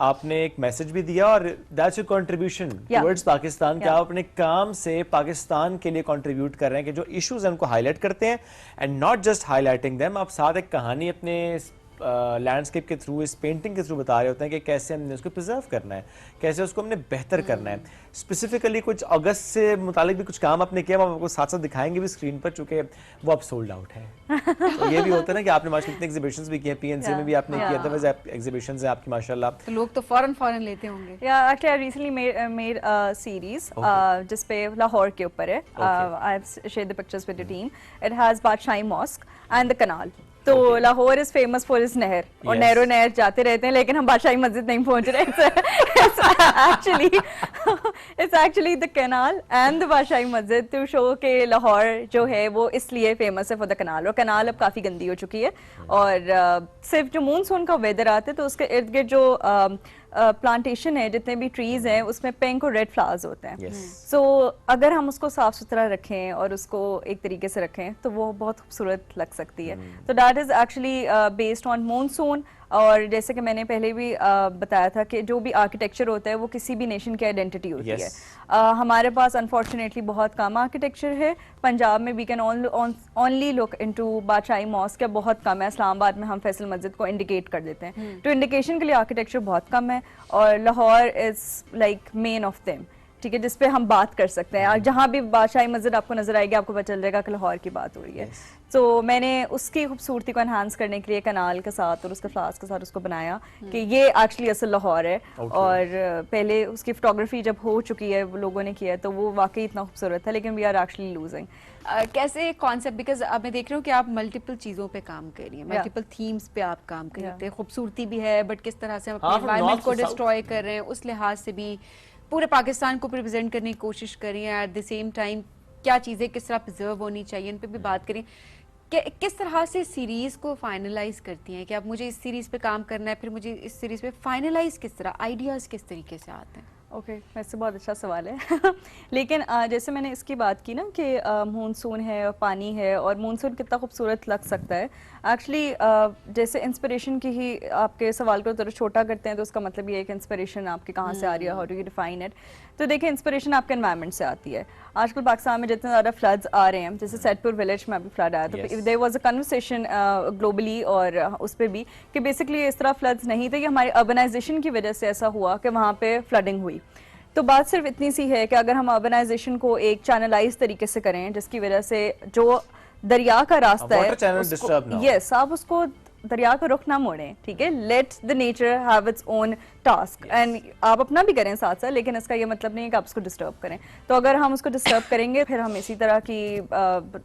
आपने एक मैसेज भी दिया और that's your contribution towards Pakistan कि आप अपने काम से पाकिस्तान के लिए कंट्रीब्यूट कर रहे हैं कि जो इश्यूज हैं उनको हाईलाइट करते हैं and not just highlighting them, आप साथ एक कहानी अपने लैंडस्केप के थ्रू, इस पेंटिंग के थ्रू बता रहे होते हैं कि कैसे हमने उसको प्रिजर्व करना है, कैसे उसको हमने बेहतर करना है। स्पेसिफिकली कुछ अगस्त से मुतालिक भी कुछ काम आपने किया, हम आपको साथ साथ दिखाएंगे भी स्क्रीन पर, चूंकि वो अब सोल्ड आउट है। तो ये भी होता है ना कि आपने माशाल्लाह इतने एग्जीबिशंस भी किए, पीएनसी में भी आपने किया था, वैसे एग्जीबिशंस है आपकी माशाल्लाह, तो लोग तो फौरन लेते होंगे। या actually I recently made a series जिस पे लाहौर के ऊपर है। I have shared the pictures with the team. It has Badshahi mosque and the कनाल। तो लाहौर इज फेमस फॉर इस नहर और नहरों नहर जाते रहते हैं, लेकिन हम बादशाही मस्जिद नहीं पहुंच रहे। It's actually the canal and the Badshahi Masjid to show के लाहौर जो है वो इसलिए फेमस है फॉर द कैनाल। और कैनाल अब काफ़ी गंदी हो चुकी है और सिर्फ जो मूनसून का वेदर आता है तो उसके इर्द गिर्द जो प्लांटेशन है, जितने भी ट्रीज हैं, उसमें पिंक और रेड फ्लावर्स होते हैं। सो अगर हम उसको साफ सुथरा रखें और उसको एक तरीके से रखें तो वो बहुत खूबसूरत लग सकती है। तो that is actually based on monsoon. और जैसे कि मैंने पहले भी बताया था कि जो भी आर्किटेक्चर होता है वो किसी भी नेशन की आइडेंटिटी होती है। हमारे पास अनफॉर्चुनेटली बहुत कम आर्किटेक्चर है। पंजाब में we can only look into Badshahi mosque, बहुत कम है। इस्लामाबाद में हम फैसल मस्जिद को इंडिकेट कर देते हैं, तो इंडिकेशन के लिए आर्किटेक्चर बहुत कम है। और Lahore is like main of them, ठीक है, जिस पे हम बात कर सकते हैं। और जहाँ भी बादशाही मस्जिद आपको नजर आएगी आपको पता चल जाएगा कि लाहौर की बात हो रही है। तो मैंने उसकी खूबसूरती को एनहांस करने के लिए कनाल के साथ और उसके फ्लावर्स के साथ उसको बनाया कि ये एक्चुअली असल लाहौर है। और पहले उसकी फोटोग्राफी जब हो चुकी है, लोगों ने किया है, तो वो वाकई इतना खूबसूरत था, लेकिन वी आर एक्चुअली लूजिंग। कैसे कॉन्सेप्ट, बिकॉज अब मैं देख रही हूँ कि आप मल्टीपल चीज़ों पे काम कर रही हैं, मल्टीपल थीम्स पे आप काम करते हैं। खूबसूरती भी है, बट किस तरह से हम अपने एनवायरनमेंट को डिस्ट्रॉय कर रहे हैं, उस लिहाज से भी पूरे पाकिस्तान को रिप्रेजेंट करने की कोशिश करी है। एट द सेम टाइम क्या चीज़ें किस तरह प्रिजर्व होनी चाहिए, इन पे भी बात करें। किस तरह से सीरीज़ को फाइनलाइज करती हैं कि अब मुझे इस सीरीज़ पे काम करना है, फिर मुझे इस सीरीज़ पे फाइनलाइज किस तरह, आइडियाज़ किस तरीके से आते हैं? ओके वैसे बहुत अच्छा सवाल है लेकिन जैसे मैंने इसकी बात की ना कि मानसून है और पानी है और मानसून कितना खूबसूरत लग सकता है एक्चुअली जैसे इंस्पिरेशन की ही आपके सवाल को थोड़ा छोटा करते हैं तो उसका मतलब ये है कि इंस्पिरेशन आपकी कहाँ से आ रही है, how do you define it. तो देखिए इंस्पिरेशन आपके एनवायरनमेंट से आती है। आजकल पाकिस्तान में जितने ज़्यादा फ्लड्स आ रहे हैं, जैसे सैदपुर विलेज में अभी फ्लड आया, तो there was a conversation globally और उस पर भी कि बेसिकली इस तरह फ्लड्स नहीं थे, कि हमारी अर्बनाइजेशन की वजह से ऐसा हुआ कि वहाँ पे फ्लडिंग हुई। तो बात सिर्फ इतनी सी है कि अगर हम अर्बनाइजेशन को एक चैनलाइज तरीके से करें जिसकी वजह से जो दरिया का रास्ता है, यस, आप उसको दरिया का रुख ना मोड़ें, ठीक है। Let the nature have its own task and आप अपना भी करें साथ साथ, लेकिन इसका ये मतलब नहीं है कि आप उसको डिस्टर्ब करें। तो अगर हम उसको डिस्टर्ब करेंगे फिर हम इसी तरह की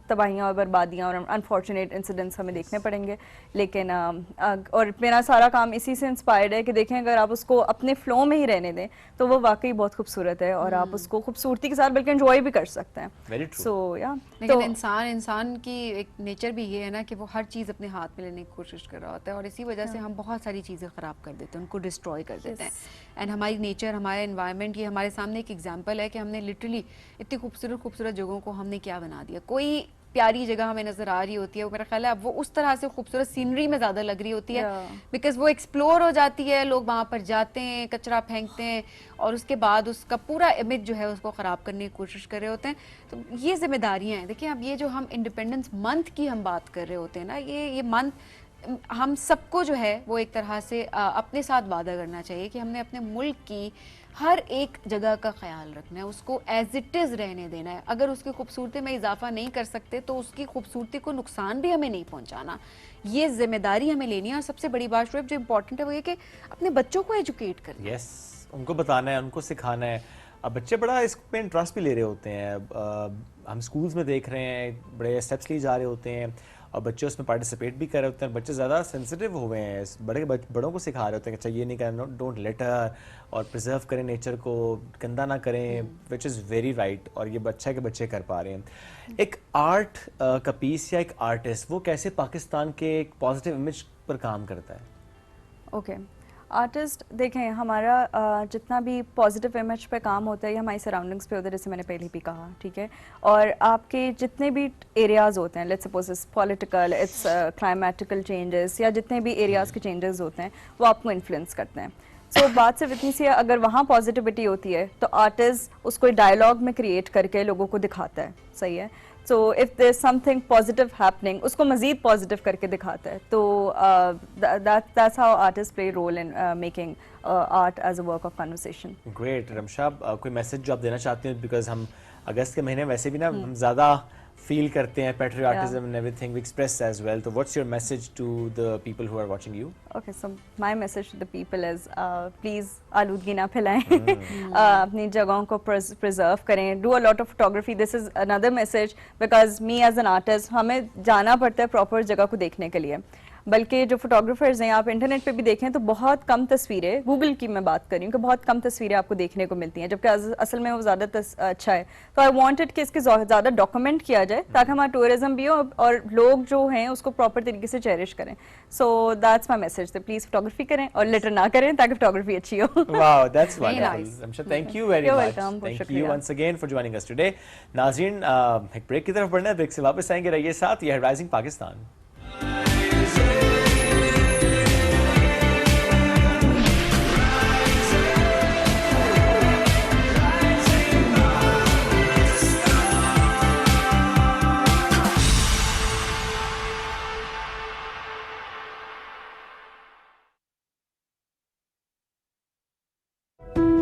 तबाहियाँ और बर्बादियाँ और अनफॉर्चुनेट इंसिडेंट्स हमें देखने पड़ेंगे। लेकिन और मेरा सारा काम इसी से इंस्पायर्ड है कि देखें अगर आप उसको अपने फ्लो में ही रहने दें तो वो वाकई बहुत खूबसूरत है और आप उसको खूबसूरती के साथ बल्कि एंजॉय भी कर सकते हैं। सो या लेकिन इंसान की एक नेचर भी ये है ना कि वो हर चीज़ अपने हाथ में लेने की कोशिश कर रहा होता है और इसी वजह से हम बहुत सारी चीज़ें ख़राब कर देते हैं, उनको डिस्ट्रॉय कर देते हैं। एंड हमारी नेचर, हमारा एनवायरनमेंट, ये हमारे सामने एक एग्जांपल है कि हमने लिटरली इतनी खूबसूरत जगहों को हमने क्या बना दिया। कोई प्यारी जगह हमें नजर आ रही होती है, वो मेरा ख्याल है अब वो उस तरह से खूबसूरत सीनरी में ज़्यादा लग रही होती है बिकॉज वो एक्सप्लोर हो जाती है, लोग वहाँ पर जाते हैं, कचरा फेंकते हैं और उसके बाद उसका पूरा इमेज जो है उसको ख़राब करने की कोशिश कर रहे होते हैं। तो ये जिम्मेदारियाँ हैं। देखिए अब ये जो हम इंडिपेंडेंस मंथ की हम बात कर रहे होते हैं ना, ये मंथ हम सबको जो है वो एक तरह से अपने साथ वादा करना चाहिए कि हमने अपने मुल्क की हर एक जगह का ख्याल रखना है, उसको एज इट इज़ रहने देना है। अगर उसकी खूबसूरती में इजाफा नहीं कर सकते तो उसकी खूबसूरती को नुकसान भी हमें नहीं पहुंचाना, ये जिम्मेदारी हमें लेनी है। और सबसे बड़ी बात जो इम्पोर्टेंट है वो ये कि अपने बच्चों को एजुकेट करना है, उनको बताना है, उनको सिखाना है। अब बच्चे बड़ा इस पे इंटरेस्ट भी ले रहे होते हैं। हम स्कूल्स में देख रहे हैं बड़े स्टेप्स लिए जा रहे होते हैं और बच्चे उसमें पार्टिसिपेट भी कर रहे होते हैं। बच्चे ज़्यादा सेंसिटिव हो गए हैं, बड़ों को सिखा रहे होते हैं कि अच्छा ये नहीं करना, डोंट लिटर, और प्रिजर्व करें नेचर को, गंदा ना करें, विच इज़ वेरी राइट। और ये अच्छा के बच्चे कर पा रहे हैं। एक आर्ट का पीस या एक आर्टिस्ट वो कैसे पाकिस्तान के एक पॉजिटिव इमेज पर काम करता है? ओके आर्टिस्ट देखें हमारा जितना भी पॉजिटिव इमेज पे काम होता है ये हमारी सराउंडिंग्स पे होता है, जैसे मैंने पहले भी कहा, ठीक है। और आपके जितने भी एरियाज़ होते हैं, let's suppose it's political, it's climatical changes या जितने भी एरियाज़ के चेंजेस होते हैं वो आपको इन्फ्लुएंस करते हैं। सो बात सिर्फ इतनी सी है, अगर वहाँ पॉजिटिविटी होती है तो आर्टिस्ट उसको डायलॉग में क्रिएट करके लोगों को दिखाता है, सही है। So if there is something positive happening उसको मजीद पॉजिटिव करके दिखाता है। तो that's how artist play role in making art as a work of conversation. Great. Ramsha, कोई मैसेज जो आप देना चाहते हैं? बिकॉज हम अगस्त के महीने वैसे भी ना हम ज़्यादा फील करते हैं patriotism and everything we express as well. So what's your message to the people who are watching you? Okay, so my message to the people is please आलूदगी ना फैलाएं, अपनी जगहों को preserve करें, do a lot of photography. This is another message because me as an artist हमें जाना पड़ता है proper जगह को देखने के लिए। बल्कि जो फोटोग्राफर्स हैं आप इंटरनेट पे भी देखें तो बहुत कम तस्वीरें, गूगल की मैं बात कर रही हूँ कि बहुत कम तस्वीरें आपको देखने को मिलती हैं, जबकि असल में वो ज़्यादा अच्छा है। तो आई वांटेड कि इसके ज़्यादा डॉक्यूमेंट किया जाए ताकि हमारा टूरिज्म भी हो और लोग जो हैं उसको प्रॉपर तरीके से चेरिश करें। सो दैट्स माई मैसेज, तो प्लीज़ फोटोग्राफी करें और लिटर ना करें ताकि फोटोग्राफी अच्छी हो। Wow, that's wonderful. Ramsha, thank you very much. Thank you once again for joining us today. नाज़रीन, एक ब्रेक की तरफ बढ़ना है, ब्रेक से वापस आएंगे, रहिए साथ। ये है राइजिंग पाकिस्तान।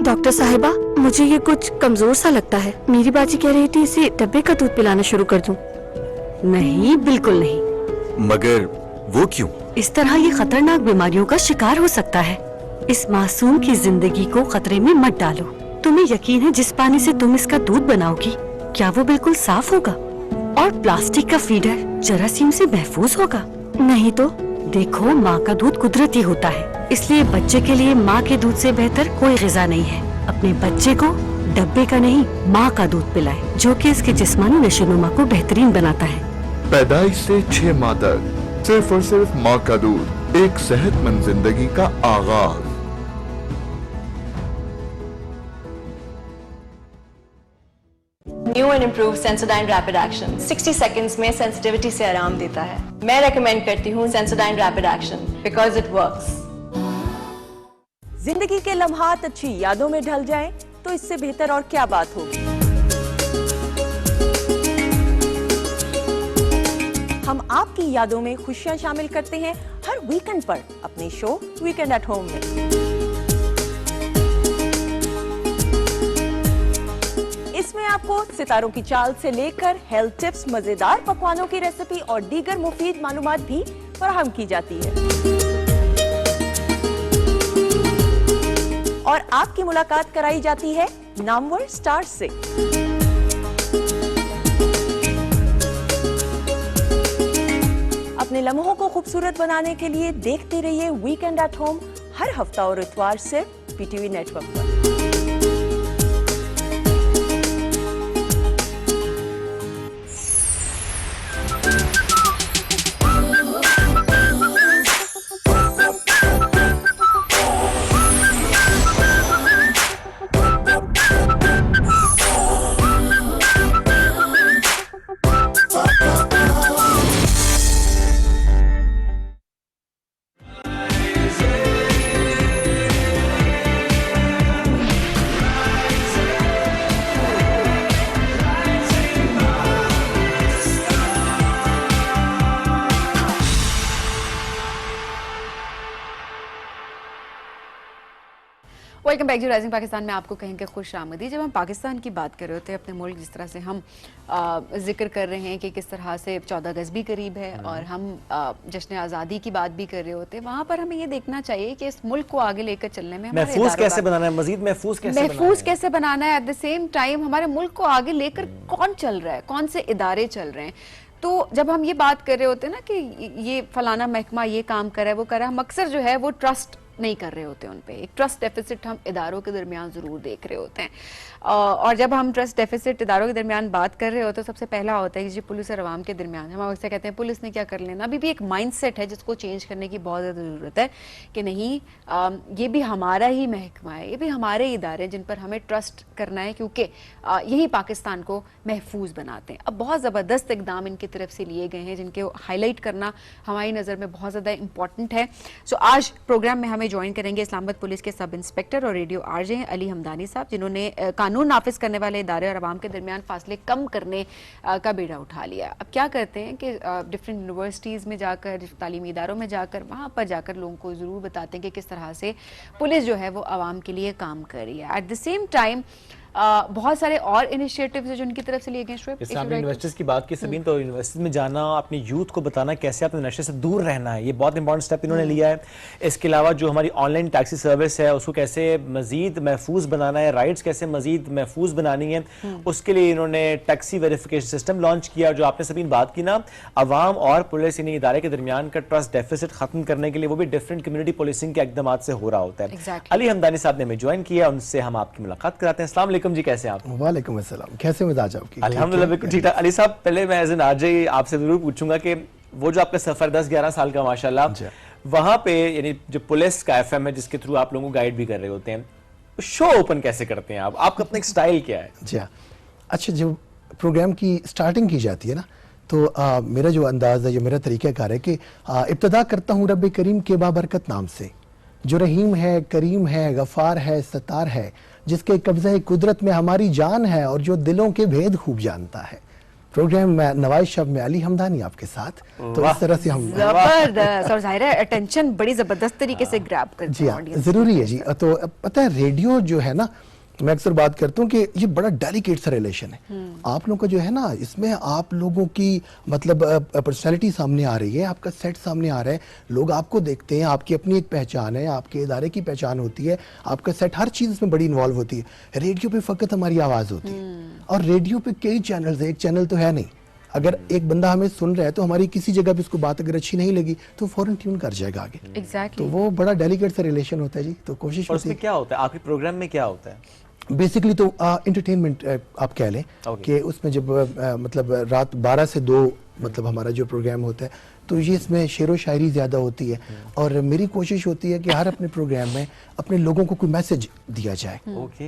डॉक्टर साहिबा, मुझे ये कुछ कमजोर सा लगता है। मेरी बाजी कह रही थी इसे डब्बे का दूध पिलाना शुरू कर दूं। नहीं, बिल्कुल नहीं। मगर वो क्यों? इस तरह ये खतरनाक बीमारियों का शिकार हो सकता है। इस मासूम की जिंदगी को खतरे में मत डालो। तुम्हें यकीन है जिस पानी से तुम इसका दूध बनाओगी क्या वो बिल्कुल साफ होगा? और प्लास्टिक का फीडर जरासीम से महफूज होगा? नहीं तो देखो, माँ का दूध कुदरती होता है, इसलिए बच्चे के लिए माँ के दूध से बेहतर कोई ग़िज़ा नहीं है। अपने बच्चे को डब्बे का नहीं, माँ का दूध पिलाएं, जो कि इसके जिस्मानी नशोनुमा को बेहतरीन बनाता है। पैदाइश से 6 माह तक सिर्फ और सिर्फ माँ का दूध, एक सेहतमंद जिंदगी का आगाज। New and improve Sensodyne rapid action 60 seconds में सेंसिटिविटी से आराम देता है। मैं रेकमेंड करती हूँ Sensodyne rapid action because it works. जिंदगी के लम्हात अच्छी यादों में ढल जाएं तो इससे बेहतर और क्या बात होगी। हम आपकी यादों में खुशियां शामिल करते हैं हर वीकेंड पर अपने शो वीकेंड एट होम में। इसमें आपको सितारों की चाल से लेकर हेल्थ टिप्स, मजेदार पकवानों की रेसिपी और दीगर मुफीद मालूमात भी फराहम की जाती है। और आपकी मुलाकात कराई जाती है नामवर स्टार्स से। अपने लम्हों को खूबसूरत बनाने के लिए देखते रहिए वीकेंड एट होम हर हफ्ता और इतवार से पीटीवी नेटवर्क पर। Welcome back to Rising Pakistan में आपको कहेंगे खुश आमदी। जब हम पाकिस्तान की बात कर रहे होते हैं, अपने मुल्क जिस तरह से हम जिक्र कर रहे हैं कि किस तरह से 14 अगस्त भी करीब है और हम जश्न आज़ादी की बात भी कर रहे होते हैं, वहाँ पर हमें ये देखना चाहिए कि इस मुल्क को आगे लेकर चलने में महफूज कैसे बनाना है, मजीद महफूज कैसे बनाना है, एट द सेम टाइम हमारे मुल्क को आगे लेकर कौन चल रहा है, कौन से इदारे चल रहे हैं। तो जब हम ये बात कर रहे होते हैं ना कि ये फलाना महकमा ये काम कर रहा है, वो कर रहा है, हम अक्सर जो है वो ट्रस्ट नहीं कर रहे होते उन पे। एक ट्रस्ट डेफिसिट हम इदारों के दरमियान ज़रूर देख रहे होते हैं। और जब हम ट्रस्ट डेफिसिट इदारों के दरमियान बात कर रहे होते हैं, सबसे पहला होता है कि जी पुलिस और अवाम के दरमियान हम अक्सर कहते हैं पुलिस ने क्या कर लेना। अभी भी एक माइंडसेट है जिसको चेंज करने की बहुत ज़्यादा ज़रूरत है कि नहीं, ये भी हमारा ही महकमा है, ये भी हमारे इदारे जिन पर हमें ट्रस्ट करना है, क्योंकि यही पाकिस्तान को महफूज बनाते हैं। अब बहुत ज़बरदस्त इकदाम इनकी तरफ से लिए गए हैं जिनके हाईलाइट करना हमारी नज़र में बहुत ज़्यादा इंपॉर्टेंट है। सो आज प्रोग्राम में हमें ज्वाइन करेंगे इस्लामाबाद पुलिस के सब इंस्पेक्टर और रेडियो आरजे हैं अली हमदानी साहब, जिन्होंने कानून नाफिज करने वाले इदारे और आवाम के दरमियान फासले कम करने का बीड़ा उठा लिया। अब क्या करते हैं कि डिफरेंट यूनिवर्सिटीज़ में जाकर, तालीमी इदारों में जाकर, वहाँ पर जाकर लोगों को ज़रूर बताते हैं कि किस तरह से पुलिस जो है वो आवाम के लिए काम कर रही है। एट द सेम टाइम बहुत सारे और इनिशिएटिव्स हैं जो उनकी तरफ से लिए गए। जैसे आपने यूनिवर्सिटीज की बात की सबीन, तो यूनिवर्सिटीज में जाना, अपने यूथ को बताना कैसे अपने नशे से दूर रहना है, ये बहुत इंपॉर्टेंट स्टेप इन्होंने लिया है। इसके अलावा जो हमारी ऑनलाइन टैक्सी सर्विस है उसको कैसे मजीद महफूज बनाना है, राइट्स कैसे मजीद महफूज बनानी है, उसके लिए इन्होंने टैक्सी वेरिफिकेशन सिस्टम लॉन्च किया। जो आपने सबीन बात की ना, अवाम और पुलिस यानी इदारे के दरमियान का ट्रस्ट डेफिसिट खत्म करने के लिए वो भी डिफरेंट कम्युनिटी पुलिसिंग के इकदाम से हो रहा होता है। अली हमदानी साहब ने हमें ज्वाइन किया, उनसे हम आपकी मुलाकात कराते हैं। अस्सलाम वालेकुम जी, कैसे आप? वालेकुम अस्सलाम, कैसे मिजाज आपकी? अल्हम्दुलिल्लाह बिल्कुल ठीक ठाक। अली साहब, पहले मैं एज एन आरजे आपसे जरूर पूछूंगा कि वो जो आपका सफर 10-11 साल का माशाल्लाह, वहां पे यानी जो पुलिस का एफएम है जिसके थ्रू आप लोगों को गाइड भी कर रहे होते हैं, शो ओपन कैसे करते हैं आप? आपका अपना एक स्टाइल क्या है? जी हाँ, अच्छा, जब प्रोग्राम की स्टार्टिंग की जाती है ना, तो मेरा जो अंदाज है, जो मेरा तरीक़ाकार है कि इब्तदा करता हूँ रब करीम के बाबरकत नाम से, जो रहीम है, करीम है, गफ़ार है, सत्तार है, जिसके कब्ज़े कुदरत में हमारी जान है और जो दिलों के भेद खूब जानता है। प्रोग्राम में नवाज शब में अली हमदानी आपके साथ, तो इस तरह से हम जबरदस्त और जाहिर है अटेंशन बड़ी जबरदस्त तरीके से ग्रैब करते हैं। जी हाँ, जरूरी है जी। तो पता है, रेडियो जो है ना, मैं अक्सर बात करता हूँ कि ये बड़ा डेलिकेट सा रिलेशन है। आप लोगों का जो है ना, इसमें आप लोगों की मतलब पर्सनैलिटी सामने आ रही है, आपका सेट सामने आ रहा है, लोग आपको देखते हैं, आपकी अपनी एक पहचान है, आपके इदारे की पहचान होती है, आपका सेट, हर चीज़ इसमें बड़ी इन्वॉल्व होती है। रेडियो पे फ़कत हमारी आवाज़ होती है और रेडियो पे कई चैनल्स है, एक चैनल तो है नहीं। अगर एक बंदा हमें सुन रहा है तो हमारी किसी जगह पे उसको बात अगर अच्छी नहीं लगी तो फौरन ट्यून कर जाएगा आगे। Exactly. तो वो बड़ा डेलिकेट सा रिलेशन होता है जी। तो कोशिश और उसमें क्या होता है, आपके प्रोग्राम में क्या होता है? बेसिकली तो एंटरटेनमेंट आप कह लें कि उसमें जब मतलब रात 12 से 2 मतलब हमारा जो प्रोग्राम होता है तो ये इसमें शेर व शायरी ज़्यादा होती है और मेरी कोशिश होती है कि हर अपने प्रोग्राम में अपने लोगों को कोई मैसेज दिया जाए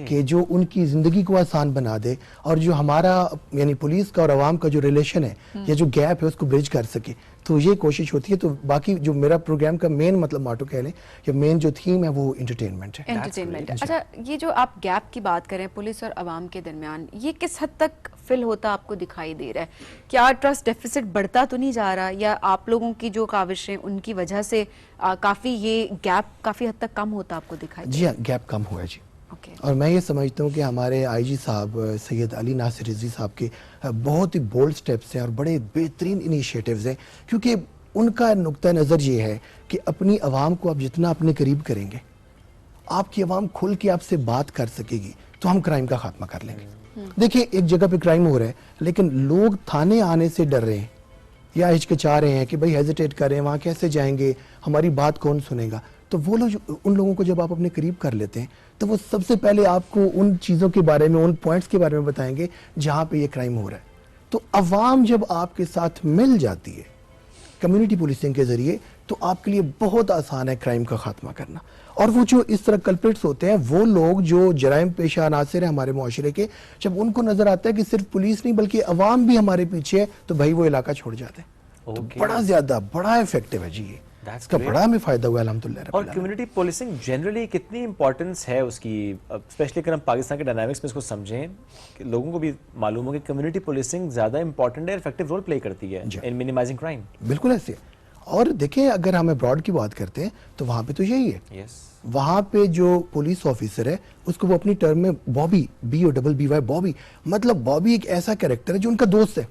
कि जो उनकी ज़िंदगी को आसान बना दे और जो हमारा यानी पुलिस का और आवाम का जो रिलेशन है या जो गैप है उसको ब्रिज कर सके। तो ये कोशिश होती है। तो बाकी जो मेरा प्रोग्राम का मेन मतलब माटो कह लें या मेन जो थीम है वो एंटरटेनमेंट है। एंटरटेनमेंट। अच्छा, ये जो आप गैप की बात करें पुलिस और आवाम के दरमियान, ये किस हद तक फिल होता आपको दिखाई दे रहा है? क्या ट्रस्ट डेफिसिट बढ़ता तो नहीं जा रहा या आप लोगों की जो काविशें उनकी वजह से काफी ये गैप काफी हद तक कम होता आपको दिखाई दे? जी हाँ, गैप कम हुआ है जी। और मैं ये समझता हूँ कि हमारे आईजी साहब सैयद अली नासिर रिजवी साहब के बहुत ही बोल्ड स्टेप्स हैं और बड़े बेहतरीन इनिशिएटिव्स हैं क्योंकि उनका नुक्ता नज़र ये है कि अपनी आवाम को आप जितना अपने करीब करेंगे, आपकी आवाम खुल के आपसे बात कर सकेगी तो हम क्राइम का खात्मा कर लेंगे। देखिए, एक जगह पे क्राइम हो रहा है लेकिन लोग थाने आने से डर रहे हैं या हिचकिचा रहे हैं कि भाई हेजिटेट कर रहे हैं, वहाँ कैसे जाएंगे, हमारी बात कौन सुनेगा। तो वो लोग, उन लोगों को जब आप अपने करीब कर लेते हैं तो वो सबसे पहले आपको उन चीज़ों के बारे में, उन पॉइंट्स के बारे में बताएंगे जहाँ पे ये क्राइम हो रहा है। तो अवाम जब आपके साथ मिल जाती है कम्युनिटी पुलिसिंग के ज़रिए तो आपके लिए बहुत आसान है क्राइम का खात्मा करना। और वो जो इस तरह कल्प्रिट्स होते हैं, वो लोग जो जराइम पेशा अनासर है हमारे मुआशरे के, जब उनको नज़र आता है कि सिर्फ पुलिस नहीं बल्कि अवाम भी हमारे पीछे है तो भाई वो इलाका छोड़ जाते हैं। तो बड़ा ज़्यादा बड़ा इफेक्टिव है जी ये, इसका बड़ा हमें फायदा हुआ अल्हम्दुलिल्लाह। और कम्युनिटी पुलिसिंग जनरली कितनी इंपॉर्टेंस है उसकी, स्पेशली अगर हम पाकिस्तान के डायनामिक्स में इसको समझें कि लोगों को भी मालूम हो कि कम्युनिटी पुलिसिंग ज़्यादा इंपॉर्टेंट है, इफेक्टिव रोल प्ले करती है इन मिनिमाइजिंग क्राइम। बिल्कुल ऐसे। और देखें, अगर हम अब्रॉड की बात करते हैं तो वहाँ पे तो यही है। वहाँ पे जो पुलिस ऑफिसर है उसको वो अपनी टर्म में बॉबी, BOBBY बॉबी, मतलब बॉबी एक ऐसा कैरेक्टर है जो उनका दोस्त है।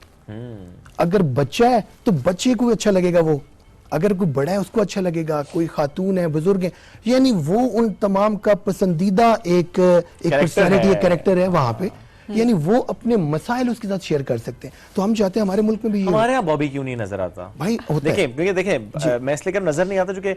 अगर बच्चा है तो बच्चे को अच्छा लगेगा, वो अगर कोई बड़ा है उसको अच्छा लगेगा, कोई खातून है, बुजुर्ग है, यानी वो उन तमाम का पसंदीदा एक पर्सनालिटी, एक कैरेक्टर है वहाँ पे। यानी वो अपने मसाइल उसके साथ शेयर कर सकते हैं। तो हम चाहते हैं हमारे मुल्क में भी। हमारे यहाँ बॉबी क्यों नहीं नजर आता भाई? देखिए मैं इसलिए नजर नहीं आता क्योंकि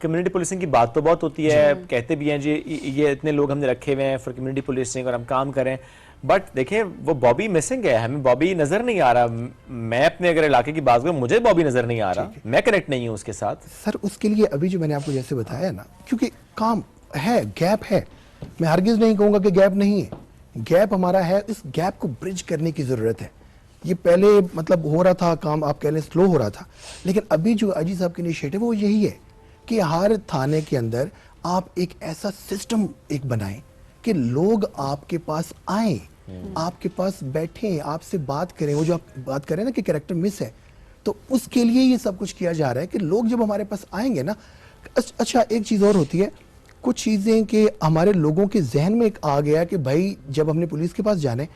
कम्युनिटी पुलिसिंग की बात तो बहुत होती है, कहते भी हैं जी ये इतने लोग हमने रखे हुए हैं फॉर कम्युनिटी पुलिसिंग और हम काम करें, बट देखिए वो बॉबी मिसिंग है, हमें बॉबी नजर नहीं आ रहा। मैं अपने अगर इलाके की बात करूं, मुझे बॉबी नजर नहीं आ रहा, मैं कनेक्ट नहीं हूं उसके साथ। सर उसके लिए अभी जो मैंने आपको जैसे बताया ना, क्योंकि काम है, गैप है, मैं हरगिज नहीं कहूंगा कि गैप नहीं है, गैप हमारा है, इस गैप को ब्रिज करने की जरूरत है। ये पहले मतलब हो रहा था काम, आप कह लें स्लो हो रहा था, लेकिन अभी जो आईजी साहब की इनिशिएटिव वो यही है कि हर थाने के अंदर आप एक ऐसा सिस्टम एक बनाएं कि लोग आपके पास आए, आपके पास बैठे, आपसे बात करें। वो जो आप बात करें ना कि कैरेक्टर मिस है, तो उसके लिए ये सब कुछ किया जा रहा है कि लोग जब हमारे पास आएंगे ना। अच्छा, एक चीज़ और होती है, कुछ चीज़ें कि हमारे लोगों के जहन में एक आ गया कि भाई जब हमने पुलिस के पास जाने,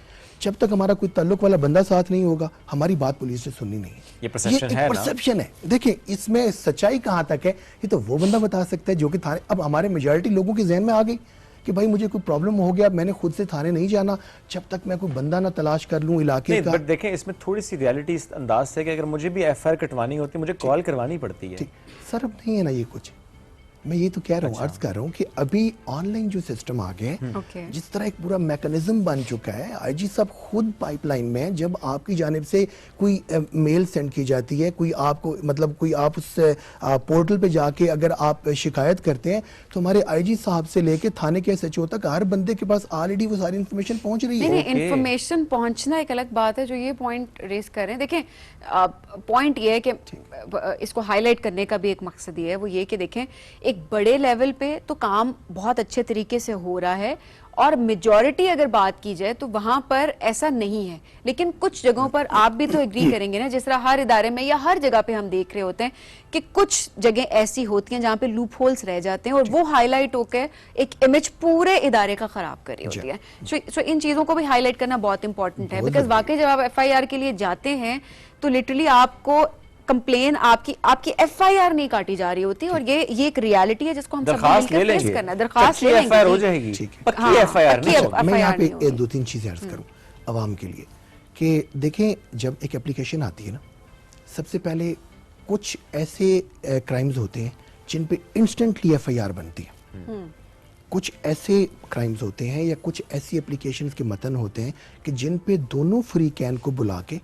जब तक हमारा कोई ताल्लुक वाला बंदा साथ नहीं होगा हमारी बात पुलिस ने सुननी नहीं है। ये परसेप्शन है। देखिए इसमें सच्चाई कहाँ तक है ये तो वो बंदा बता सकता है जो कि थाने, अब हमारे मेजॉरिटी लोगों के जहन में आ गई कि भाई मुझे कोई प्रॉब्लम हो गया, मैंने खुद से थाने नहीं जाना जब तक मैं कोई बंदा ना तलाश कर लूं इलाके का। बट देखें इसमें थोड़ी सी रियलिटी इस अंदाज से कि अगर मुझे भी FIR कटवानी होती है, मुझे कॉल करवानी पड़ती है। सर अब नहीं है ना ये कुछ, मैं ये तो कह रहा हूँ, अर्ज कर रहा हूँ कि अभी ऑनलाइन जो सिस्टम आ गए, जिस तरह एक पूरा मैकेनिज्म बन चुका है, आईजी साहब खुद पाइपलाइन में जब आपकी जानिब से कोई मेल सेंड की जाती है, कोई आपको मतलब कोई आप उस पोर्टल पे जाके अगर आप शिकायत करते हैं तो हमारे आईजी साहब से लेके थाने के SHO तक हर बंदे के पास ऑलरेडी वो सारी इन्फॉर्मेशन पहुंच रही है। इन्फॉर्मेशन पहुंचना एक अलग बात है, जो ये पॉइंट रेस कर रहे हैं। देखें पॉइंट ये है कि इसको हाईलाइट करने का भी एक मकसद ये है, वो ये कि देखें एक बड़े लेवल पे तो काम बहुत अच्छे तरीके से हो रहा है और मेजॉरिटी अगर बात की जाए तो वहां पर ऐसा नहीं है, लेकिन कुछ जगहों पर आप भी तो एग्री करेंगे ना, जिस तरह हर इदारे में या हर जगह पे हम देख रहे होते हैं कि कुछ जगह ऐसी होती हैं जहां पे लूप होल्स रह जाते हैं और वो हाईलाइट होकर एक इमेज पूरे इदारे का खराब कर रही होती है। सो इन चीजों को भी हाईलाइट करना बहुत इंपॉर्टेंट है, बिकॉज वाकई जब आप FIR के लिए जाते हैं तो लिटरली आपको कंप्लेन आपकी FIR नहीं काटी जा रही होती, और ये एक रियलिटी है जिसको हम सब मिलकर फेस करना है। दरखास्त ले लेंगे, हो जाएगी, पक्की FIR नहीं। मैं यहाँ पे 2-3 चीजें अर्ज करूँ आवाम के लिए कि देखें, जब एक एप्लीकेशन आती है ना, सबसे पहले कुछ ऐसे क्राइम्स होते हैं जिन पे इंस्टेंटली FIR बनती है, कुछ ऐसे क्राइम्स होते हैं या कुछ ऐसी एप्लीकेशंस के मतन होते हैं कि जिन पे दोनों फ्री कैन को बुला के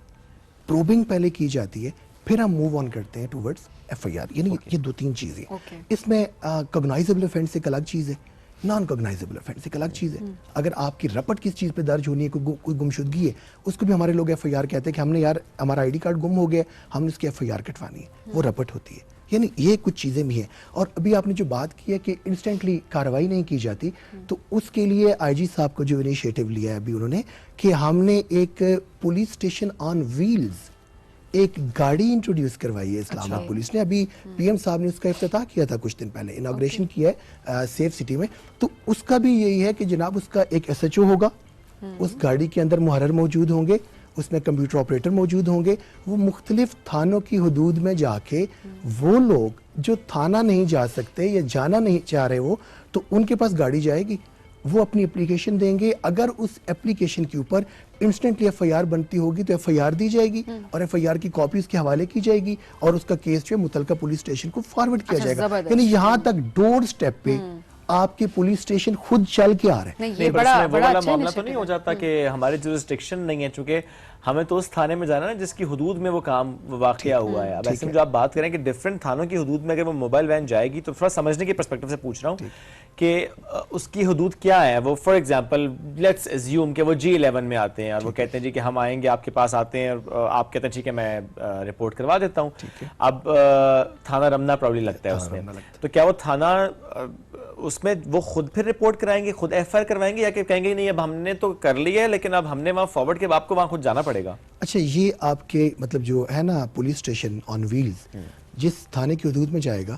प्रोबिंग पहले की जाती है, फिर हम मूव ऑन करते हैं टुवर्ड्स एफआईआर। यानी ये 2-3 चीज़ें Okay. इसमें कॉग्नाइजेबल ऑफेंस एक अलग चीज़ है, नॉन कॉग्नाइजेबल ऑफेंस एक अलग चीज़ है। अगर आपकी रपट किस चीज़ पे दर्ज होनी है, कोई गुमशुदगी है, उसको भी हमारे लोग एफआईआर कहते हैं कि हमने यार हमारा आईडी कार्ड गुम हो गया, हमने उसकी एफआईआर कटवानी है, वो रपट होती है। यानी ये कुछ चीज़ें भी हैं। और अभी आपने जो बात की है कि इंस्टेंटली कार्रवाई नहीं की जाती, तो उसके लिए आईजी साहब को जो इनिशिएटिव लिया है अभी उन्होंने कि हमने एक पुलिस स्टेशन ऑन व्हील्स एक गाड़ी इंट्रोड्यूस करवाई है इस्लामाबाद पुलिस ने। अभी पीएम साहब ने उसका इफ्तिताह किया था कुछ दिन पहले, इनॉग्रेशन किया है सेफ सिटी में। तो उसका भी यही है कि जनाब उसका एक एसएचओ होगा, उस गाड़ी के अंदर मुहर्रर मौजूद होंगे, उसमें कंप्यूटर ऑपरेटर मौजूद होंगे। वो मुख्तलिफ थानों की हदूद में जाके वो लोग जो थाना नहीं जा सकते या जाना नहीं चाह रहे वो, तो उनके पास गाड़ी जाएगी, वो अपनी एप्लीकेशन देंगे। अगर उस एप्लीकेशन के ऊपर इंस्टेंटली एफआईआर बनती होगी तो एफआईआर दी जाएगी और एफआईआर की कॉपी उसके हवाले की जाएगी और उसका केस जो है मुतलका पुलिस स्टेशन को फॉरवर्ड किया जाएगा। यानी यहाँ तक डोर स्टेप पे आपके पुलिस स्टेशन खुद चल के आ रहे हैं। नहीं, नहीं, ये पर बड़ा इसमें वो बड़ा वाला अच्छा मामला तो initiative नहीं है। हो जाता कि हमारे जुरिस्डिक्शन नहीं है, चूंकि हमें तो उस थाने में जाना है जिसकी हुदूद में वो काम वाकया हुआ है। अब ऐसे में जो आप बात करें कि डिफरेंट थानों की हुदूद में अगर वो मोबाइल वैन जाएगी, तो थोड़ा समझने के पर्सपेक्टिव से पूछ रहा हूँ कि उसकी हुदूद क्या है। वो फॉर एग्जांपल लेट्स अज्यूम कि वो G11 में आते हैं और वो कहते हैं जी कि हम आएंगे, आपके पास आते हैं और आप कहते हैं ठीक है मैं रिपोर्ट करवा देता हूँ। अब थाना रमना प्रॉब्ली लगता है उसमें, तो क्या वो थाना उसमें वो खुद फिर रिपोर्ट कराएंगे, खुद एफआईआर करवाएंगे, या कि कहेंगे नहीं अब हमने तो कर लिया है लेकिन अब हमने वहाँ फॉरवर्ड के आपको वहाँ खुद जाना पड़ेगा? अच्छा, ये आपके मतलब जो है ना पुलिस स्टेशन ऑन व्हील्स जिस थाने की हदूद में जाएगा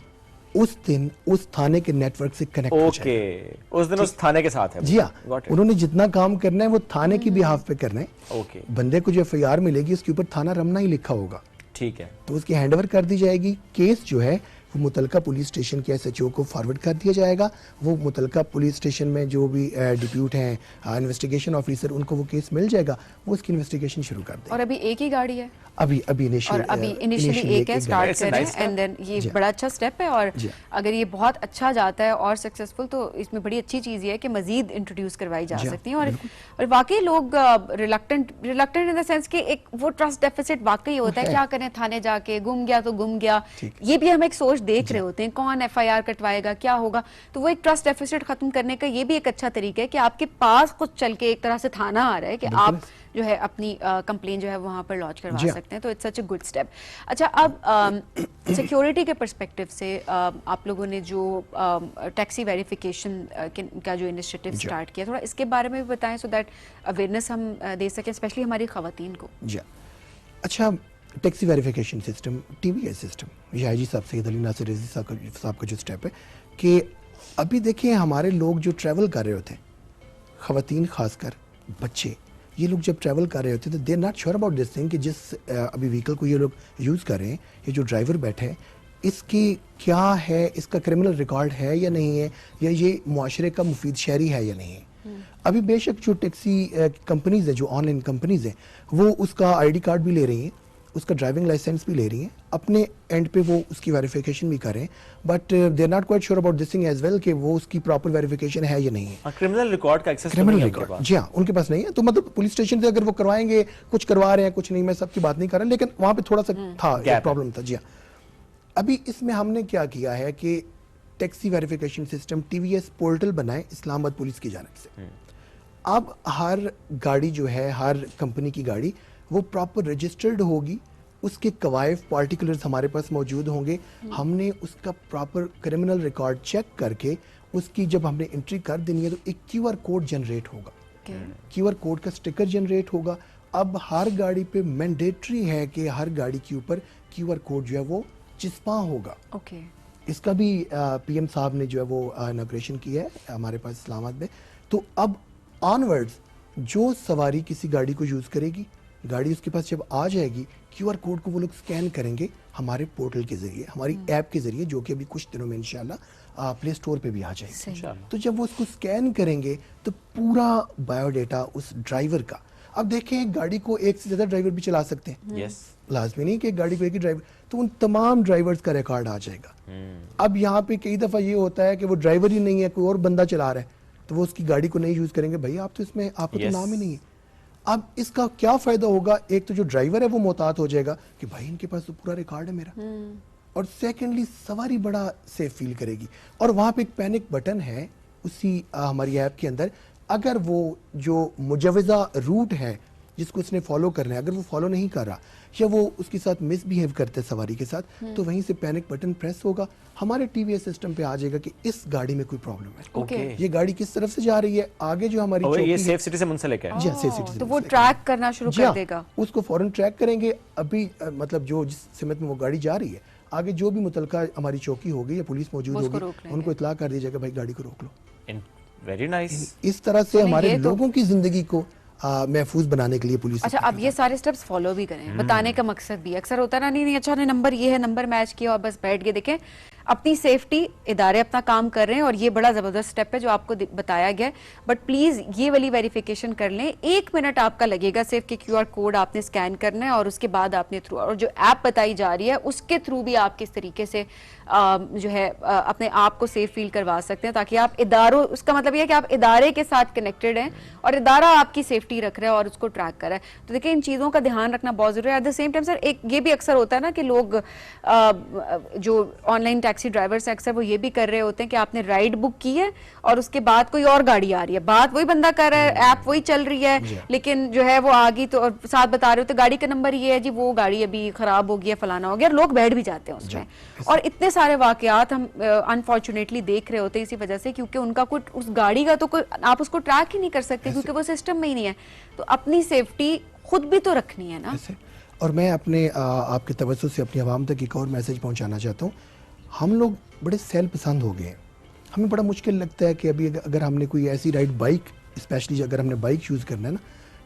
उस दिन उस थाने के नेटवर्क से कनेक्ट हो जाएगा। ओके, उस दिन उस थाने के साथ है। जी हाँ, उन्होंने जितना काम करना है वो थाने की बिहाफ पे करना है। ओके, बंदे को जो एफआईआर मिलेगी उसके ऊपर थाना रमना ही लिखा होगा, ठीक है। तो उसकी हैंडओवर कर दी जाएगी। केस जो है वो मुतलका पुलिस स्टेशन के एसएचओ को फॉरवर्ड कर दिया जाएगा। वो मुतलका पुलिस स्टेशन में जो भी डिप्यूट हैं इन्वेस्टिगेशन ऑफिसर, उनको वो केस मिल जाएगा, वो उसकी इन्वेस्टिगेशन शुरू कर देंगे। और अभी एक ही गाड़ी है, अभी और अभी इनिशियली एक है, स्टार्ट It's a करें nice step. एंड देन ये बड़ा अच्छा स्टेप है। और अगर ये बहुत अच्छा जाता है और सक्सेसफुल, तो इसमें बड़ी अच्छी चीज़ ये है कि मजीद इंट्रोड्यूस करवाई जा सकती है। और वाकई लोग रिलक्टेंट इन द सेंस कि एक वो ट्रस्ट डेफिसिट वाकई होता है, क्या करें थाने जाके, गुम गया तो गुम गया, ये भी हम एक सोच देख रहे होते हैं, कौन एफआईआर कटवाएगा, क्या होगा। तो वो एक ट्रस्ट डेफिसिट खत्म करने का ये भी एक अच्छा तरीका है कि आपके पास खुद चल के एक तरह से थाना आ रहा है कि आप जो है अपनी कंप्लेन जो है वहां पर लॉन्च करवा सकते हैं। तो it's such a good step. अच्छा, अब सिक्योरिटी के पर्सपेक्टिव से आप लोगों ने जो टैक्सी वेरिफिकेशन का जो इनिशिएटिव स्टार्ट किया, थोड़ा इसके बारे में भी बताएं सो दैट अवेयरनेस हम दे सकें स्पेशली हमारी खवातीन को। जी अच्छा, taxi verification system, TVS system, ये आईजी साहब सैयद अली नासिर रिजवी साहब का जो स्टेप है कि अभी देखिए हमारे लोग जो ट्रैवल कर रहे होते हैं, खवातीन खासकर बच्चे, ये लोग जब ट्रैवल कर रहे होते हैं तो they are not sure about this thing कि जिस अभी व्हीकल को ये लोग यूज़ कर रहे हैं, ये जो ड्राइवर बैठे हैं, इसकी क्या है, इसका क्रिमिनल रिकॉर्ड है या नहीं है, या ये मुआशरे का मुफीद शहरी है या नहीं है। अभी बेशक जो टैक्सी कंपनीज है, जो ऑनलाइन कंपनीज हैं, वो उसका आईडी कार्ड भी ले रही हैं, उसका ड्राइविंग लाइसेंस भी ले रही हैं, अपने एंड पे वो उसकी वेरिफिकेशन भी करें, but they are not quite sure about this thing as well कि वो उसकी प्रॉपर वेरिफिकेशन है या नहीं है। क्रिमिनल रिकॉर्ड का एक्सेस क्रिमिनल रिकॉर्ड, जी हाँ, उनके पास नहीं है। तो मतलब पुलिस स्टेशन से अगर वो करवाएंगे, कुछ करवा रहे हैं, कुछ नहीं, मैं सबकी बात नहीं कर रहा, लेकिन वहाँ पे थोड़ा सा था, एक प्रॉब्लम था। जी हाँ, अभी इसमें हमने क्या किया है कि taxi verification system TVS portal बनाए इस्लामाबाद पुलिस की जानिब से। अब हर गाड़ी जो है, हर कंपनी की गाड़ी वो प्रॉपर रजिस्टर्ड होगी, उसके कवायद पार्टिकुलर्स हमारे पास मौजूद होंगे। हमने उसका प्रॉपर क्रिमिनल रिकॉर्ड चेक करके उसकी जब हमने एंट्री कर देनी है तो एक क्यूआर कोड जनरेट होगा, क्यूआर कोड का स्टिकर जनरेट होगा। अब हर गाड़ी पे मैंडेटरी है कि हर गाड़ी के ऊपर क्यूआर कोड जो है वो चिपका होगा। इसका भी पीएम साहब ने जो है वो इनॉग्रेशन किया है हमारे पास इस्लामाबाद में। तो अब ऑनवर्ड्स जो सवारी किसी गाड़ी को यूज़ करेगी, गाड़ी उसके पास जब आ जाएगी, क्यूआर कोड को वो लोग स्कैन करेंगे हमारे पोर्टल के जरिए, हमारी ऐप के जरिए, जो कि अभी कुछ दिनों में इंशाल्लाह प्ले स्टोर पे भी आ जाएगी। तो जब वो उसको स्कैन करेंगे तो पूरा बायोडेटा उस ड्राइवर का, अब देखें गाड़ी को एक से ज्यादा ड्राइवर भी चला सकते हैं, यस लाजमी नहीं कि गाड़ी को एक ही ड्राइवर, तो उन तमाम ड्राइवर्स का रिकॉर्ड आ जाएगा। अब यहाँ पे कई दफा ये होता है कि वो ड्राइवर ही नहीं है, कोई और बंदा चला रहा है, तो वो उसकी गाड़ी को नहीं यूज करेंगे, भाई आप तो इसमें आपका तो नाम ही नहीं है। अब इसका क्या फायदा होगा, एक तो जो ड्राइवर है वो मोहतात हो जाएगा कि भाई इनके पास तो पूरा रिकॉर्ड है मेरा, और सेकेंडली सवारी बड़ा सेफ फील करेगी। और वहां पे एक पैनिक बटन है उसी हमारी ऐप के अंदर, अगर वो जो मुजवजा रूट है जिसको उसने फॉलो करना है, अगर वो फॉलो नहीं कर रहा या वो उसके साथ मिसबिहेव करते हैं सवारी के साथ, तो वहीं से पैनिक बटन प्रेस होगा, हमारे टीवीएस सिस्टम पे आ जाएगा कि इस गाड़ी में कोई प्रॉब्लम है, ओके ये गाड़ी किस तरफ से जा रही है, आगे जो हमारी और ये चौकी है, सेफ सिटी से मुंसलिक है। जी हाँ, सेफ सिटी से तो वो मुंसलिक ट्रैक करना शुरू जी कर हाँ, देगा। उसको फौरन ट्रैक करेंगे। अभी मतलब जो जिस सिमत में वो गाड़ी जा रही है, आगे जो भी मुतलका हमारी चौकी होगी या पुलिस मौजूद वो उसको होगी, रोक लेंगे। उनको इतला कर दी जाएगा भाई गाड़ी को रोक लो। Very nice. इस तरह से हमारे ये तो- लोगों की जिंदगी को महफूज बनाने के लिए पुलिस अच्छा, अब ये सारे स्टेप्स फॉलो भी करें, बताने का मकसद भी अक्सर होता है ना, नहीं अच्छा नंबर ये है, नंबर मैच किया और बस बैठ के देखें। अपनी सेफ्टी, इदारे अपना काम कर रहे हैं और ये बड़ा जबरदस्त स्टेप है जो आपको बताया गया है, बट प्लीज ये वाली वेरिफिकेशन कर लें। 1 मिनट आपका लगेगा सिर्फ कि QR कोड आपने स्कैन करना है और उसके बाद आपने थ्रू, और जो ऐप बताई जा रही है उसके थ्रू भी आप किस तरीके से जो है अपने आप को सेफ फील करवा सकते हैं, ताकि आप इदारों, उसका मतलब ये है कि आप इदारे के साथ कनेक्टेड हैं और इदारा आपकी सेफ्टी रख रहा है और उसको ट्रैक कर रहा है। तो देखिए इन चीज़ों का ध्यान रखना बहुत जरूरी है। At the same time sir एक ये भी अक्सर होता है ना कि लोग जो ऑनलाइन टैक्सी ड्राइवर्स हैं अक्सर वो ये भी कर रहे होते हैं कि आपने राइड बुक की है और उसके बाद कोई और गाड़ी आ रही है, बात वही बंदा कर रहा है, ऐप वही चल रही है, लेकिन जो है वो आ गई तो और साथ बता रहे होते गाड़ी का नंबर ये है जी, वो गाड़ी अभी खराब हो गई है, फलाना हो गया, और लोग बैठ भी जाते हैं उसमें। और इतने सारे वाकयात हम अनफॉर्चुनेटली देख रहे होते हैं इसी वजह से, क्योंकि उनका कोई उस गाड़ी का तो कोई आप उसको ट्रैक ही नहीं कर सकते क्योंकि वो सिस्टम में ही नहीं है। तो अपनी सेफ्टी खुद भी तो रखनी है ना। और मैं अपने आपके तवज्जो से अपनी आवाम तक एक और मैसेज पहुंचाना चाहता हूँ। हम लोग बड़े सेल पसंद हो गए हैं, हमें बड़ा मुश्किल लगता है कि अभी अगर हमने कोई ऐसी राइड, बाइक स्पेशली अगर हमने बाइक यूज़ करना है ना,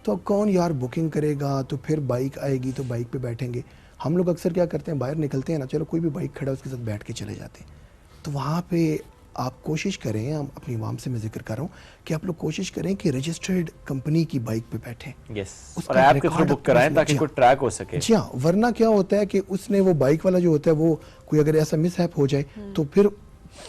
तो कौन यार बुकिंग करेगा, तो फिर बाइक आएगी तो बाइक पे बैठेंगे। हम लोग अक्सर क्या करते हैं, बाहर निकलते हैं ना, चलो कोई भी बाइक खड़ा है उसके साथ बैठ के चले जाते हैं। तो वहाँ पे आप कोशिश करें, हम अपनी आवाम से मैं जिक्र कर रहा हूँ कि आप लोग कोशिश करें कि रजिस्टर्ड कंपनी की बाइक पे बैठें, यस, उसका और ऐप के थ्रू रिकॉर्ड बुक कराएं ताकि जी कोई ट्रैक हो सके। जी हाँ, वरना क्या होता है कि उसने वो बाइक वाला जो होता है, वो कोई अगर ऐसा मिसहैप हो जाए तो फिर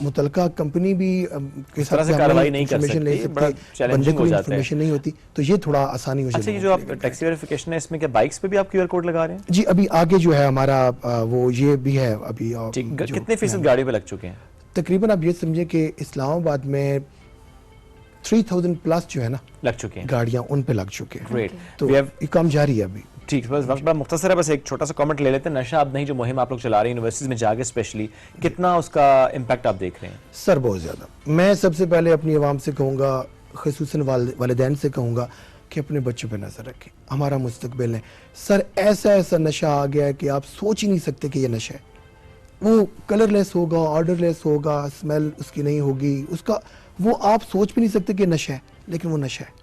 मुतलका कंपनी भी के तरह से कार्रवाई नहीं कर information ले सकती, बड़ा सकती, challenging बंदे हो को जाता है। इन्फॉर्मेशन नहीं होती, तो ये थोड़ा आसानी हो जाती अच्छा, ये जो आप टैक्सी वेरिफिकेशन है इसमें क्या बाइक्स पे भी आप QR कोड लगा रहे हैं? जी अभी आगे जो है हमारा वो ये भी है अभी ठीक, जो कितने फीसद गाड़ी पे लग चुके हैं? तकरीबन आप ये समझे कि इस्लामाबाद में 3000 प्लस जो है ना लग चुके हैं। गाड़ियां उन पे लग चुके हैं। ग्रेट। तो We have- ये काम जारी है अभी। ठीक, बस वक्त बड़ा मुख्तसर है, बस एक छोटा सा कमेंट ले लेते हैं। नशा अब नहीं जो मुहिम आप लोग चला रहे हैं यूनिवर्सिटीज में जाके स्पेशली, कितना उसका इम्पैक्ट आप देख रहे हैं? सर बहुत ज़्यादा। मैं सबसे पहले अपनी आवाम से कहूँगा, ख़ुसूसन वालिदैन से कहूँगा कि अपने बच्चों पे नज़र रखें, हमारा मुस्तकबिल है। सर ऐसा ऐसा नशा आ गया है कि आप सोच ही नहीं सकते कि ये नशा है। वो कलरलेस होगा, ऑर्डरलेस होगा, स्मेल उसकी नहीं होगी, उसका वो आप सोच भी नहीं सकते कि नशा है, लेकिन वो नशा है।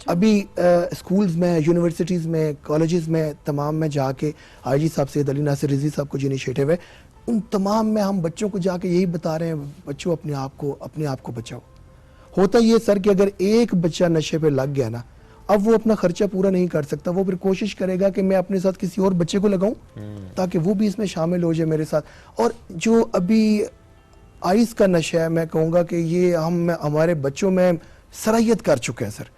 अभी स्कूल्स में, यूनिवर्सिटीज़ में, कॉलेजेस में तमाम में जाके IG साहब सैयद अली नासिर रिजवी साहब को जो इनिशिएटिव है, उन तमाम में हम बच्चों को जाके यही बता रहे हैं, बच्चों अपने आप को बचाओ। होता ये सर कि अगर एक बच्चा नशे पे लग गया ना, अब वो अपना खर्चा पूरा नहीं कर सकता, वो फिर कोशिश करेगा कि मैं अपने साथ किसी और बच्चे को लगाऊं ताकि वो भी इसमें शामिल हो जाए मेरे साथ। और जो अभी आइस का नशा है, मैं कहूँगा कि ये हमारे बच्चों में सराहियत कर चुके हैं सर।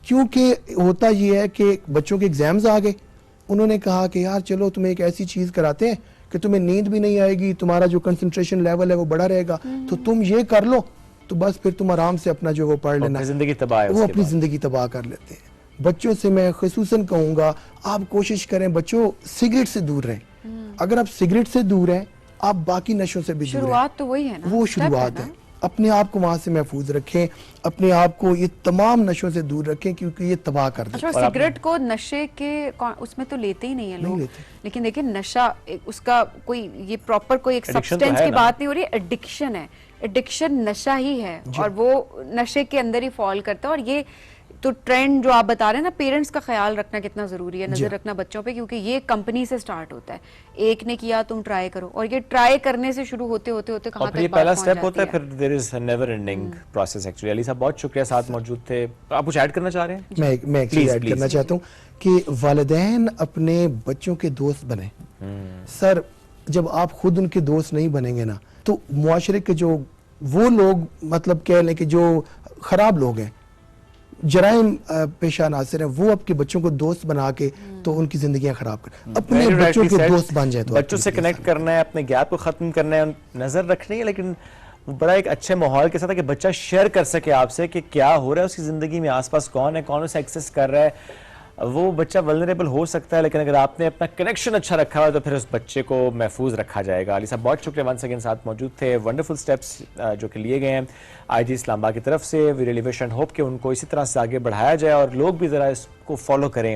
क्योंकि होता ये है कि बच्चों के एग्जाम्स आ गए, उन्होंने कहा कि यार चलो तुम्हें एक ऐसी चीज़ कराते हैं कि तुम्हें नींद भी नहीं आएगी, तुम्हारा जो कंसंट्रेशन लेवल है वो बढ़ा रहेगा, तो तुम ये कर लो, तो बस फिर तुम आराम से अपना जो वो पढ़ लेना, जिंदगी तबाह है वो उसके अपनी बाद। ज़िंदगी तबाह कर लेते हैं। बच्चों से मैं खुसूसन कहूँगा, आप कोशिश करें बच्चों सिगरेट से दूर रहें। अगर आप सिगरेट से दूर हैं, आप बाकी नशों से भी दूर हैं। शुरुआत तो वही है ना, वो step शुरुआत ना। है। अपने आप को वहां से महफूज रखें, अपने आप को ये तमाम नशों से दूर रखें, क्योंकि ये तबाह कर देते अच्छा, सिगरेट को नशे के उसमें तो लेते ही नहीं है लोग, लेते। लेकिन देखिए नशा उसका कोई ये प्रॉपर कोई एक Addiction तो सब्सटेंस है की ना। बात नहीं हो रही, एडिक्शन है। एडिक्शन नशा ही है और वो नशे के अंदर ही फॉल करता है। और ये तो ट्रेंड जो आप बता रहे हैं ना, पेरेंट्स का ख्याल रखना कितना जरूरी है, नजर रखना बच्चों पे, क्योंकि ये कंपनी से स्टार्ट होता है। एक ने किया तुम ट्राई करो, और ये ट्राई करने से शुरू होते होते होते कहाँ और तक फिर ये बात पहला पहुंच स्टेप होता है, जाती फिर there is never ending process actually. Ali साहब बहुत शुक्रिया, साथ मौजूद थे। आप कुछ ऐड करना चाह रहे हैं? मैं एक चीज ऐड करना चाहता हूँ कि वालिदैन अपने बच्चों के दोस्त बने। सर जब आप खुद उनके दोस्त नहीं बनेंगे ना, तो मुआशरे के जो वो लोग, मतलब कह लें कि जो खराब लोग हैं, जराइम पेशा नासिर हैं, वो आपके बच्चों को दोस्त बना के तो उनकी जिंदगियां खराब कर, अपने बच्चों के दोस्त बन जाए तो बच्चों से कनेक्ट करना है, अपने गैप को खत्म करना है, नजर रखनी है, लेकिन बड़ा एक अच्छे माहौल के साथ है कि बच्चा शेयर कर सके आपसे कि क्या हो रहा है उसकी जिंदगी में, आसपास कौन है, कौन उसे एक्सेस कर रहा है। वो बच्चा वल्नरेबल हो सकता है, लेकिन अगर आपने अपना कनेक्शन अच्छा रखा हुआ तो फिर उस बच्चे को महफूज रखा जाएगा। अली साहब बहुत शुक्रिया, वंस अगेन साथ मौजूद थे। वंडरफुल स्टेप्स जो कि लिए गए हैं IG इस्लामाबाद की तरफ से, we really wish and hope कि उनको इसी तरह से आगे बढ़ाया जाए और लोग भी ज़रा इसको फॉलो करें,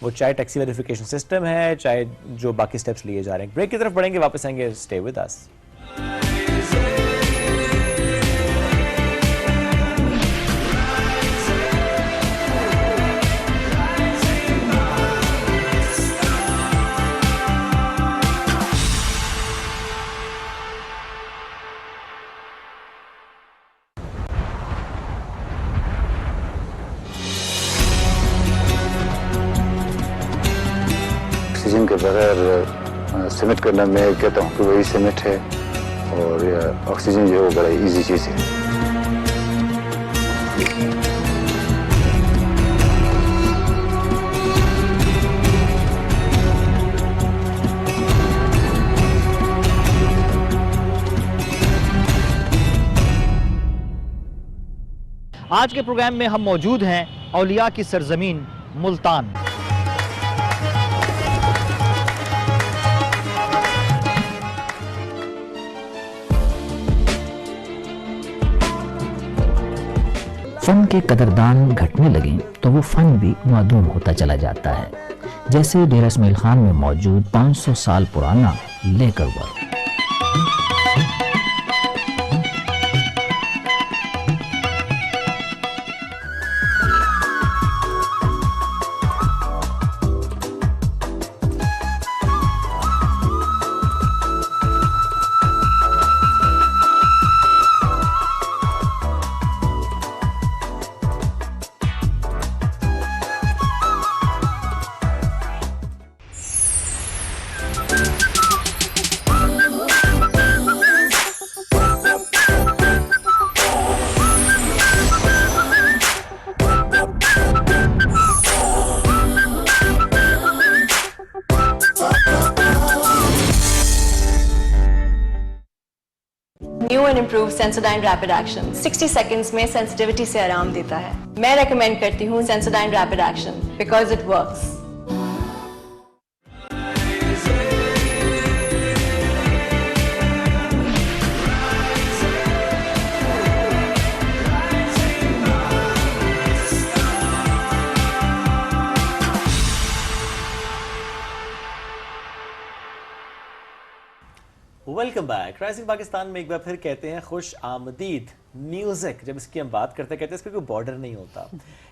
वो चाहे टैक्सी वेरिफिकेशन सिस्टम है, चाहे जो बाकी स्टेप्स लिए जा रहे हैं। ब्रेक की तरफ बढ़ेंगे, वापस आएंगे, स्टे विद अस। ऑक्सीजन के बगैर सिमट करना, मैं कहता हूँ कि वही सिमट है, और ऑक्सीजन जो है वो बड़ा इजी चीज़ है। आज के प्रोग्राम में हम मौजूद हैं औलिया की सरजमीन मुल्तान। फन के कदरदान घटने लगे तो वो फन भी मादूम होता चला जाता है, जैसे डेरा इस्माइल खान में मौजूद 500 साल पुराना लेकर work. New and improve Sensodyne rapid action 60 seconds में सेंसिटिविटी से आराम देता है। मैं रेकमेंड करती हूँ Sensodyne rapid action because it works. Welcome back. Rising Pakistan में एक बार फिर कहते हैं खुश आमदीद। म्यूजिक जब इसकी हम बात करते हैं, कहते हैं इसका कोई बॉर्डर नहीं होता,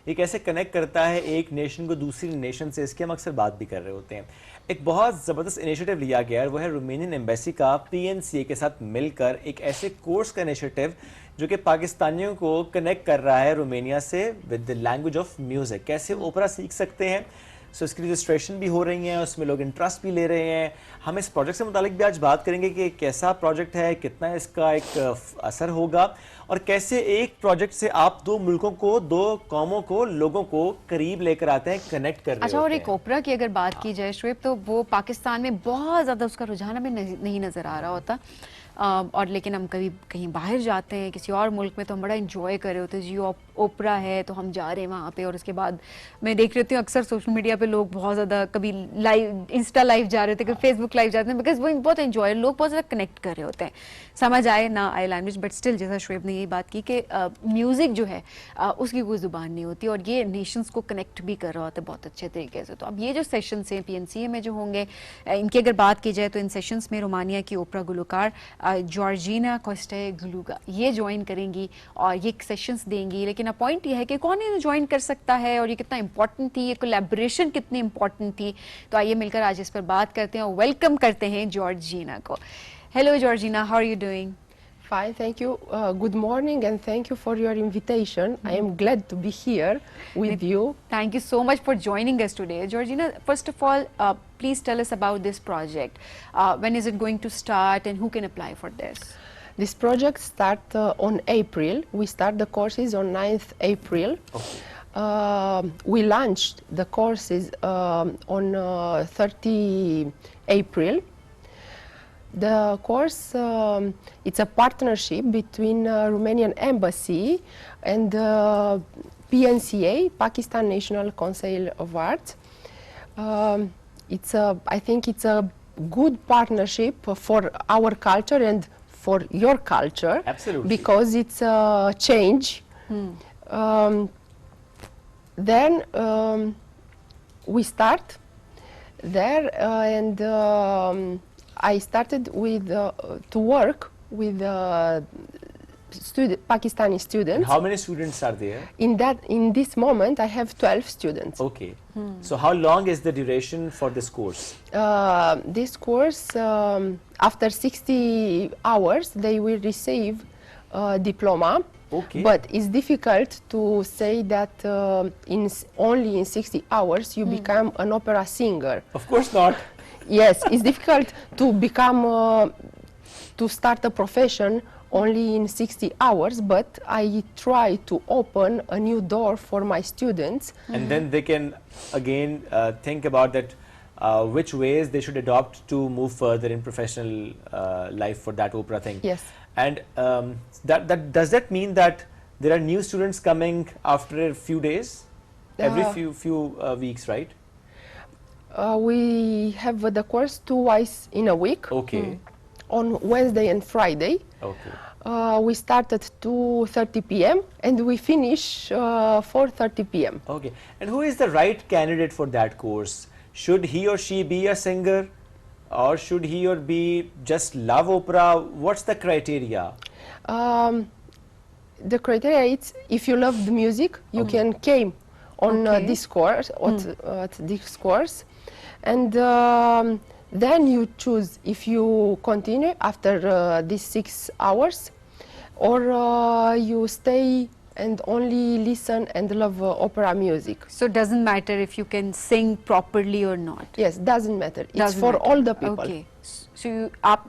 ये कैसे कनेक्ट करता है एक नेशन को दूसरी नेशन से, इसकी हम अक्सर बात भी कर रहे होते हैं। एक बहुत ज़बरदस्त इनिशिएटिव लिया गया है, वो है रोमेनियन एम्बेसी का PNCA के साथ मिलकर एक ऐसे कोर्स का इनिशिएटिव जो कि पाकिस्तानियों को कनेक्ट कर रहा है रोमेनिया से with the language of music. कैसे ओपरा सीख सकते हैं, सो इसकी रजिस्ट्रेशन भी हो रही हैं, उसमें लोग इंटरेस्ट भी ले रहे हैं। हम इस प्रोजेक्ट से मुतालिक भी आज बात करेंगे कि कैसा प्रोजेक्ट है, कितना इसका एक असर होगा, और कैसे एक प्रोजेक्ट से आप दो मुल्कों को, दो कौमों को, लोगों को करीब लेकर आते हैं, कनेक्ट कर रहे हैं। अच्छा, और एक ओपरा की अगर बात की जाए शुएब, तो वो पाकिस्तान में बहुत ज़्यादा उसका रुझान हमें नहीं नज़र आ रहा होता, और लेकिन हम कभी कहीं बाहर जाते हैं किसी और मुल्क में तो हम बड़ा इंजॉय कर रहे होते हैं, जी ओपरा है तो हम जा रहे हैं वहाँ पे, और उसके बाद मैं देख रही हूँ अक्सर सोशल मीडिया पे लोग बहुत ज़्यादा कभी लाइव इंस्टा लाइव जा रहे थे, कभी फेसबुक लाइव जाते हैं, बिकॉज वो बहुत एंजॉय, लोग बहुत ज़्यादा कनेक्ट कर रहे होते हैं, समझ आए ना आए लैंग्वेज, बट स्टिल जैसा शुएब ने यही बात की कि म्यूज़िक जो है उसकी कोई ज़ुबान नहीं होती, और ये नेशंस को कनेक्ट भी कर रहा होता है बहुत अच्छे तरीके से। तो अब ये जो सेशंस हैं PNCA में जो होंगे, इनकी अगर बात की जाए तो इन सेशंस में रोमानिया की ओपरा गुलकार जॉर्जिना कोस्टेग्लूगा ये ज्वाइन करेंगी और ये सेशंस देंगी। लेकिन अब पॉइंट ये है कि कौन इन्हें ज्वाइन कर सकता है और ये कितना इंपॉर्टेंट थी, ये कोलैबोरेशन कितनी इंपॉर्टेंट थी। तो आइए मिलकर आज इस पर बात करते हैं और वेलकम करते हैं जॉर्जिना को। Hello Georgina, how are you doing? Fine, thank you. Good morning and thank you for your invitation. I am glad to be here with you. Thank you so much for joining us today. Georgina, first of all, please tell us about this project. When is it going to start and who can apply for this? This project starts on April. We start the courses on 9th April. We launched the courses on 30 April. The course, it's a partnership between Romanian Embassy and PNCA, Pakistan National Council of Arts. I think it's a good partnership for our culture and for your culture. Absolutely. Because it's a change. Then we start there and I started with to work with Pakistani students. And how many students are there? In this moment, I have 12 students. Okay. So how long is the duration for this course? This course, after 60 hours, they will receive a diploma. Okay. But it's difficult to say that only in 60 hours you become an opera singer. Of course not. Yes, it's difficult to become, to start a profession only in 60 hours, but I try to open a new door for my students. And then they can again think about that which ways they should adopt to move further in professional life for that opera thing. Yes. And does that mean that there are new students coming after a few days, every few weeks, right? We have the course twice in a week. Okay. On Wednesday and Friday. Okay. We start at 2:30 p.m. and we finish 4:30 p.m. Okay. And who is the right candidate for that course? Should he or she be a singer, or should he or be just love opera? What's the criteria? The criteria is if you love the music, you can came on this course at this course, and then you choose if you continue after these 6 hours, or you stay and only listen and love opera music. So it doesn't matter if you can sing properly or not. Yes, doesn't matter. It's Doesn't for matter. all the people. Okay. So आप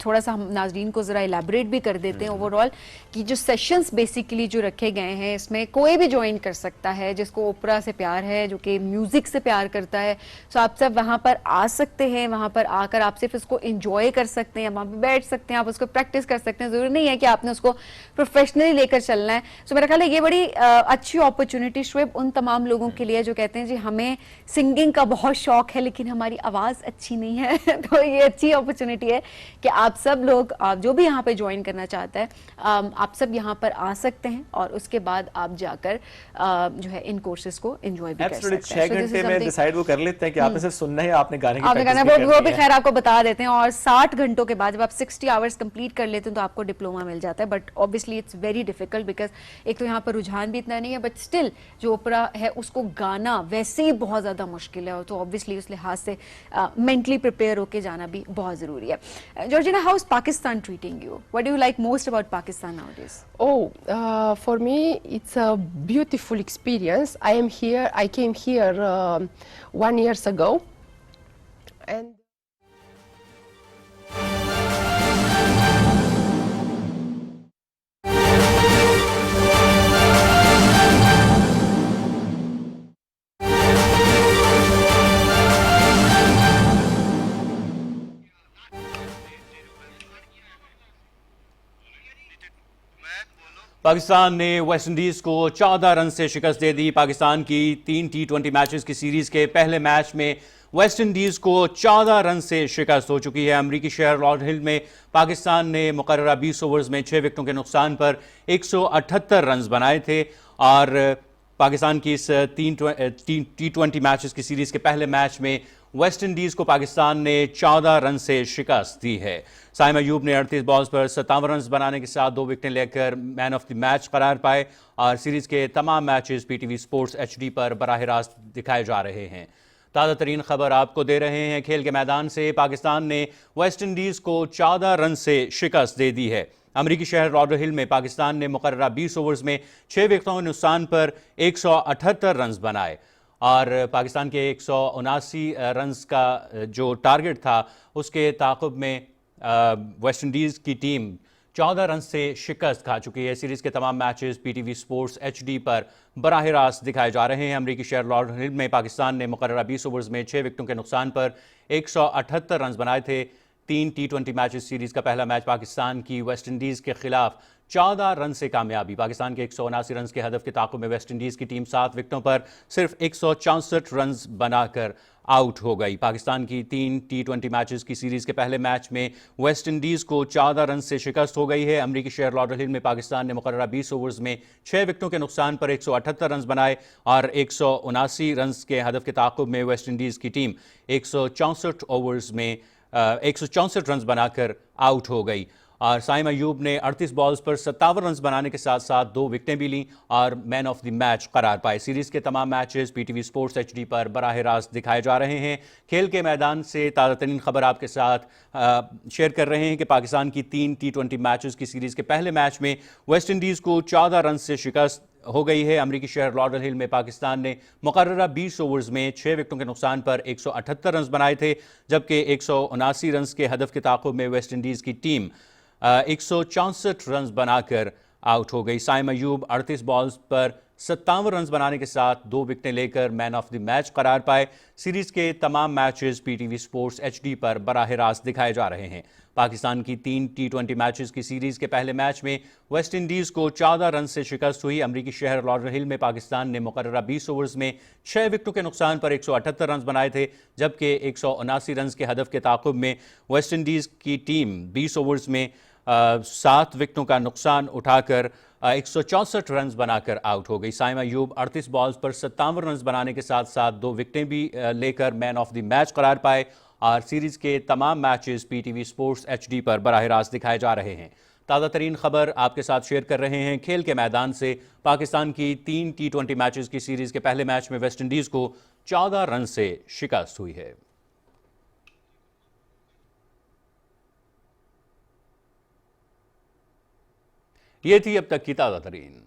थोड़ा सा हम नाजरीन को ज़रा elaborate भी कर देते हैं ओवरऑल कि जो सेशंस बेसिकली जो रखे गए हैं इसमें कोई भी ज्वाइन कर सकता है जिसको ओपरा से प्यार है, जो कि म्यूज़िक से प्यार करता है। सो आप सब वहाँ पर आ सकते हैं, वहाँ पर आकर आप सिर्फ इसको इंजॉय कर सकते हैं, वहाँ पर बैठ सकते हैं, आप उसको प्रैक्टिस कर सकते हैं। ज़रूरी नहीं है कि आपने उसको प्रोफेशनली लेकर चलना है। सो मेरा ख्याल है ये बड़ी अच्छी अपॉर्चुनिटी शुएब उन तमाम लोगों के लिए जो कहते हैं जी हमें सिंगिंग का बहुत शौक है लेकिन हमारी आवाज़ अच्छी नहीं है तो ये अच्छी अपॉर्चुनिटी है कि आप सब लोग जो भी यहाँ पे ज्वाइन करना चाहता है आप सब यहाँ पर आ सकते हैं और उसके बाद आप जाकर जो है इन कोर्सेज को एंजॉय भी कर सकते हैं। 6 घंटे में डिसाइड वो कर लेते हैं कि आपने सिर्फ सुनना है, आपने गाने की आपने गाना प्रैक्टिस भी वो करनी भी है। खैर आपको बता देते हैं और 60 घंटों के बाद जब आप 60 आवर्स कंप्लीट कर लेते हैं तो आपको डिप्लोमा मिल जाता है। But obviously it's very difficult because एक तो यहाँ पर रुझान भी इतना नहीं है, बट स्टिल जो ओपरा है उसको गाना वैसे ही बहुत ज़्यादा मुश्किल है, तो ऑब्वियसली उस लिहाज से मेंटली प्रिपेयर होकर जाना भी बहुत ज़रूरी है। Georgina, how is Pakistan treating you? What do you like most about Pakistan nowadays? Oh, for me, it's a beautiful experience. I came here 1 year ago, and Pakistan ने वेस्ट इंडीज़ को 14 run से शिकस्त दे दी। पाकिस्तान की 3 T20 मैचेस की series के पहले match में West Indies को 14 रन से शिकस्त हो चुकी है। अमरीकी शहर लॉर्ड हिल में पाकिस्तान ने मुकर्ररा 20 ओवर्स में 6 विकेटों के नुकसान पर 178 रन बनाए थे और पाकिस्तान की इस 3 T20 मैचेस की सीरीज़ के पहले मैच में वेस्ट इंडीज को पाकिस्तान ने 14 रन से शिकस्त दी है। साइम अयूब ने 38 बॉल्स पर 57 रन बनाने के साथ 2 विकेटें लेकर मैन ऑफ द मैच करार पाए और सीरीज के तमाम मैचेस पीटीवी स्पोर्ट्स एचडी पर बराह रास्त दिखाए जा रहे हैं। ताज़ा तरीन खबर आपको दे रहे हैं खेल के मैदान से। पाकिस्तान ने वेस्ट इंडीज को 14 रन से शिकस्त दे दी है। अमरीकी शहर लॉडरहिल में पाकिस्तान ने मुकर्ररा 20 ओवर्स में 6 विकेटों के नुकसान पर 178 रन बनाए और पाकिस्तान के 179 रन का जो टारगेट था उसके ताक़ुब में वेस्ट इंडीज़ की टीम 14 रन से शिकस्त खा चुकी है। सीरीज़ के तमाम मैचेस पीटीवी स्पोर्ट्स एचडी पर बराह रास्त दिखाए जा रहे हैं। अमरीकी शहर लॉडरहिल में पाकिस्तान ने मुकर्ररा 20 ओवर्स में 6 विकेटों के नुकसान पर 178 रन बनाए थे। 3 T20 मैचेस सीरीज का पहला मैच पाकिस्तान की वेस्ट इंडीज़ के खिलाफ 14 रन से कामयाबी। पाकिस्तान के 179 रन के हदफ के ताक़ुब में वेस्ट इंडीज़ की टीम 7 विकेटों पर सिर्फ 164 रन बनाकर आउट हो गई। पाकिस्तान की 3 T20 मैचेस की सीरीज के पहले मैच में वेस्ट इंडीज़ को 14 रन से शिकस्त हो गई है। अमरीकी शहर लॉडरहिल में पाकिस्तान ने मुकर्ररा 20 ओवर्स में 6 विकेटों के नुकसान पर 178 रन बनाए और 179 रन के हदफ के ताक़ुब में वेस्ट इंडीज़ की टीम 164 ओवर्स में 164 रन बनाकर आउट हो गई और साइम अयूब ने 38 बॉल्स पर 57 रन बनाने के साथ साथ 2 विकेटें भी लीं और मैन ऑफ द मैच करार पाए। सीरीज के तमाम मैचेस पीटीवी स्पोर्ट्स एचडी पर बराह रास्त दिखाए जा रहे हैं। खेल के मैदान से ताज़ा तरीन खबर आपके साथ शेयर कर रहे हैं कि पाकिस्तान की 3 T20 मैचेस की सीरीज के पहले मैच में वेस्ट इंडीज़ को 14 रन से शिकस्त हो गई है। अमरीकी शहर लॉडरहिल में पाकिस्तान ने मुकर्ररा 20 ओवर्स में 6 विकेटों के नुकसान पर 178 रन बनाए थे, जबकि 179 रन के हदफ के ताक़ुब में वेस्ट इंडीज़ की टीम 164 रन बनाकर आउट हो गई। साइम अयूब 38 बॉल्स पर 57 रन बनाने के साथ 2 विकेटें लेकर मैन ऑफ द मैच करार पाए। सीरीज के तमाम मैचेस पीटीवी स्पोर्ट्स एचडी पर बराह रास्त दिखाए जा रहे हैं। पाकिस्तान की 3 T20 मैचेस की सीरीज के पहले मैच में वेस्ट इंडीज़ को 14 रन से शिकस्त हुई। अमरीकी शहर लॉडरहिल में पाकिस्तान ने मुकर्ररा 20 ओवर्स में 6 विकेटों के नुकसान पर 178 रन बनाए थे, जबकि 179 रन के हदफ के ताक़ुब में वेस्ट इंडीज़ की टीम 20 ओवर्स में 7 विकेटों का नुकसान उठाकर 164 रन बनाकर आउट हो गई। साइम अयूब 38 बॉल्स पर 57 रन बनाने के साथ साथ 2 विकेटें भी लेकर मैन ऑफ द मैच करार पाए और सीरीज के तमाम मैचेस पीटीवी स्पोर्ट्स एचडी पर बराह रास्त दिखाए जा रहे हैं। ताज़ा तरीन खबर आपके साथ शेयर कर रहे हैं खेल के मैदान से। पाकिस्तान की 3 T20 मैचेस की सीरीज के पहले मैच में वेस्ट इंडीज़ को 14 रन से शिकस्त हुई है। ये थी अब तक की ताज़ा तरीन।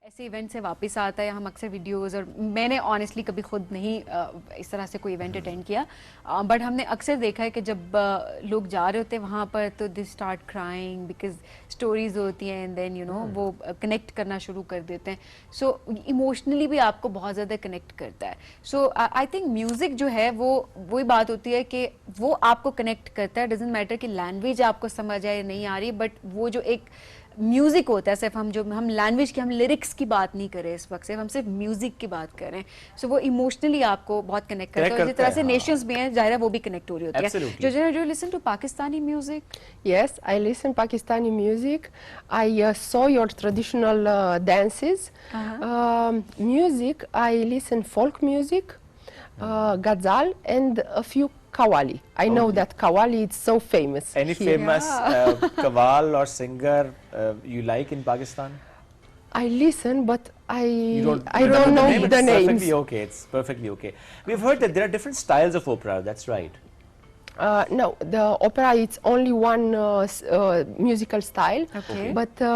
ऐसे इवेंट से वापस आता है, हम अक्सर वीडियोस, और मैंने ऑनेस्टली कभी खुद नहीं इस तरह से कोई इवेंट अटेंड किया, बट हमने अक्सर देखा है कि जब लोग जा रहे होते हैं वहाँ पर तो they start crying because stories होती हैं एंड देन यू नो वो कनेक्ट करना शुरू कर देते हैं। सो इमोशनली भी आपको बहुत ज़्यादा कनेक्ट करता है। सो आई थिंक म्यूज़िक जो है वो वही बात होती है कि वो आपको कनेक्ट करता है। डजेंट मैटर कि लैंग्वेज आपको समझ आए या नहीं आ रही, बट वो जो एक म्यूजिक होता है, सिर्फ हम लैंग्वेज की, हम लिरिक्स की बात नहीं कर रहे इस वक्त, सिर्फ हम सिर्फ म्यूजिक की बात कर रहे हैं। सो वो इमोशनली आपको बहुत कनेक्ट करता है। इसी तरह से नेशंस भी हैं, जाहिर है वो भी कनेक्ट हो रही होती है। जो listen to Pakistani music? Yes, I listen Pakistani music. I saw your traditional dances. Music, I listen folk music, ghazal, and a few Qawwali. I know that Qawwali is so famous. Any here. famous Qawwal or singer you like in Pakistan? I listen, but I don't remember know name. the It's names. perfectly okay. It's perfectly okay. We've heard that there are different styles of opera. That's right. No, the opera it's only one musical style. Okay. But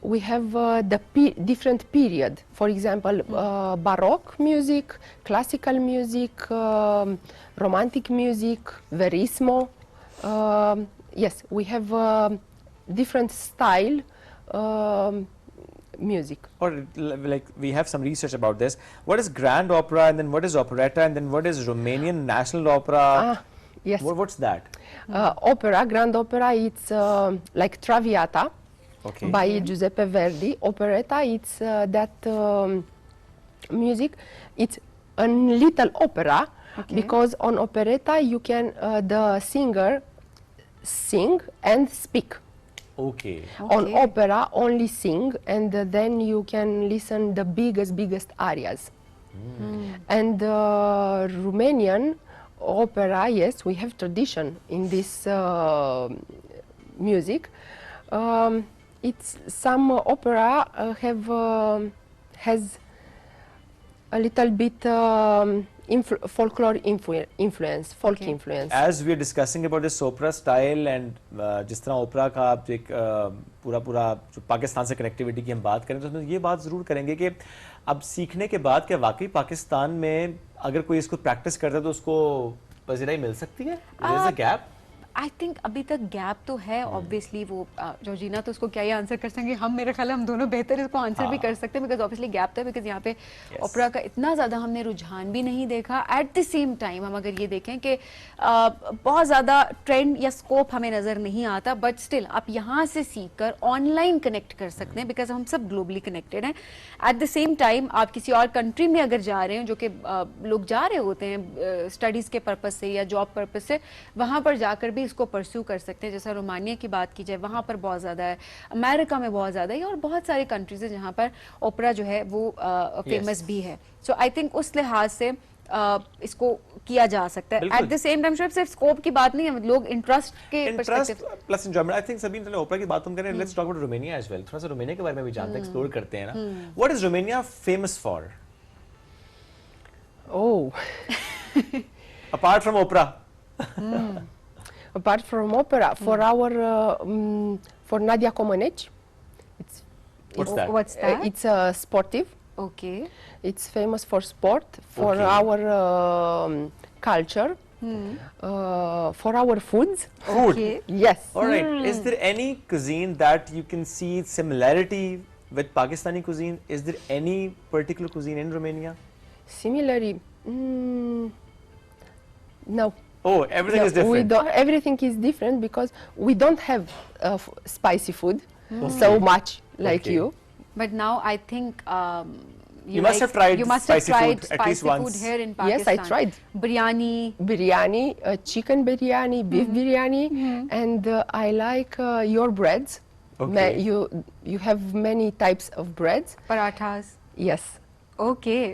we have different period. For example, Baroque music, classical music, romantic music, verismo. Yes, we have different style music. Or like we have some research about this. What is grand opera, and then what is operetta, and then what is Romanian national opera? Yes. What's that? Opera, grand opera, it's like Traviata. Okay. By Giuseppe Verdi. Operetta, it's that music. It's a little opera, because on operetta you can the singer sing and speak. Okay. On opera only sing, and then you can listen the biggest arias. And Romanian opera, yes, we have tradition in this music. It's some opera has a little bit folklore influence, folk influence. As we are discussing about this opera style and जिस तरह ओपरा का आप एक पूरा जो पाकिस्तान से connectivity की हम बात करें तो हम ये बात ज़रूर करेंगे कि अब सीखने के बाद क्या वाकई पाकिस्तान में अगर कोई इसको प्रैक्टिस करता है तो उसको पजीराई मिल सकती है? There is a gap? I think अभी तक गैप तो है ऑब्वियसली। वो जॉर्जिना तो उसको क्या ही आंसर कर सकेंगे, हम मेरे ख्याल हम दोनों बेहतर इसको आंसर भी कर सकते हैं, बिकॉज ऑब्वियसली गैप था, बिकॉज यहाँ पे ओपरा का इतना ज़्यादा हमने रुझान भी नहीं देखा। एट द सेम टाइम हम अगर ये देखें कि बहुत ज़्यादा ट्रेंड या स्कोप हमें नज़र नहीं आता, बट स्टिल आप यहाँ से सीख कर ऑनलाइन कनेक्ट कर सकते हैं, बिकॉज हम सब ग्लोबली कनेक्टेड हैं। एट द सेम टाइम आप किसी और कंट्री में अगर जा रहे हैं, जो कि लोग जा रहे होते हैं स्टडीज़ के पर्पज़ से या जॉब पर्पज़ से, वहाँ पर जाकर भी इसको परस्यू कर सकते हैं। जैसा रोमानिया की बात की जाए, वहाँ पर बहुत ज़्यादा है, अमेरिका में बहुत ज़्यादा है, और बहुत सारे कंट्रीज हैं जहाँ पर ओपरा जो है वो फेमस भी है। सो आई थिंक उस लिहाज से इसको किया जा सकता है। एट द सेम टाइम सिर्फ स्कोप की बात नहीं है, लोग इंटरेस्ट के perspective plus enjoyment. I think सभी ओपरा की बात हम करें, let's talk about Romania as well. थोड़ा सा रोमानिया के बारे में भी जानते हैं, एक्सप्लोर करते हैं ना। What is Romania famous for? Oh. Apart from opera. Apart from opera, for our for Nadia Comaneci, What's that? It's sportive. Okay. It's famous for sport, for our culture, for our foods. Food. Okay. Yes. All right. Is there any cuisine that you can see similarity with Pakistani cuisine? Is there any particular cuisine in Romania? Similarly, no. Oh, everything is different. Everything is different because we don't have spicy food so much like you. But now I think you must have tried spicy food at least once. Food here in Pakistan. Yes, I tried. Biryani, chicken biryani, beef biryani, and I like your breads. Okay. You have many types of breads. Parathas. Yes. Okay.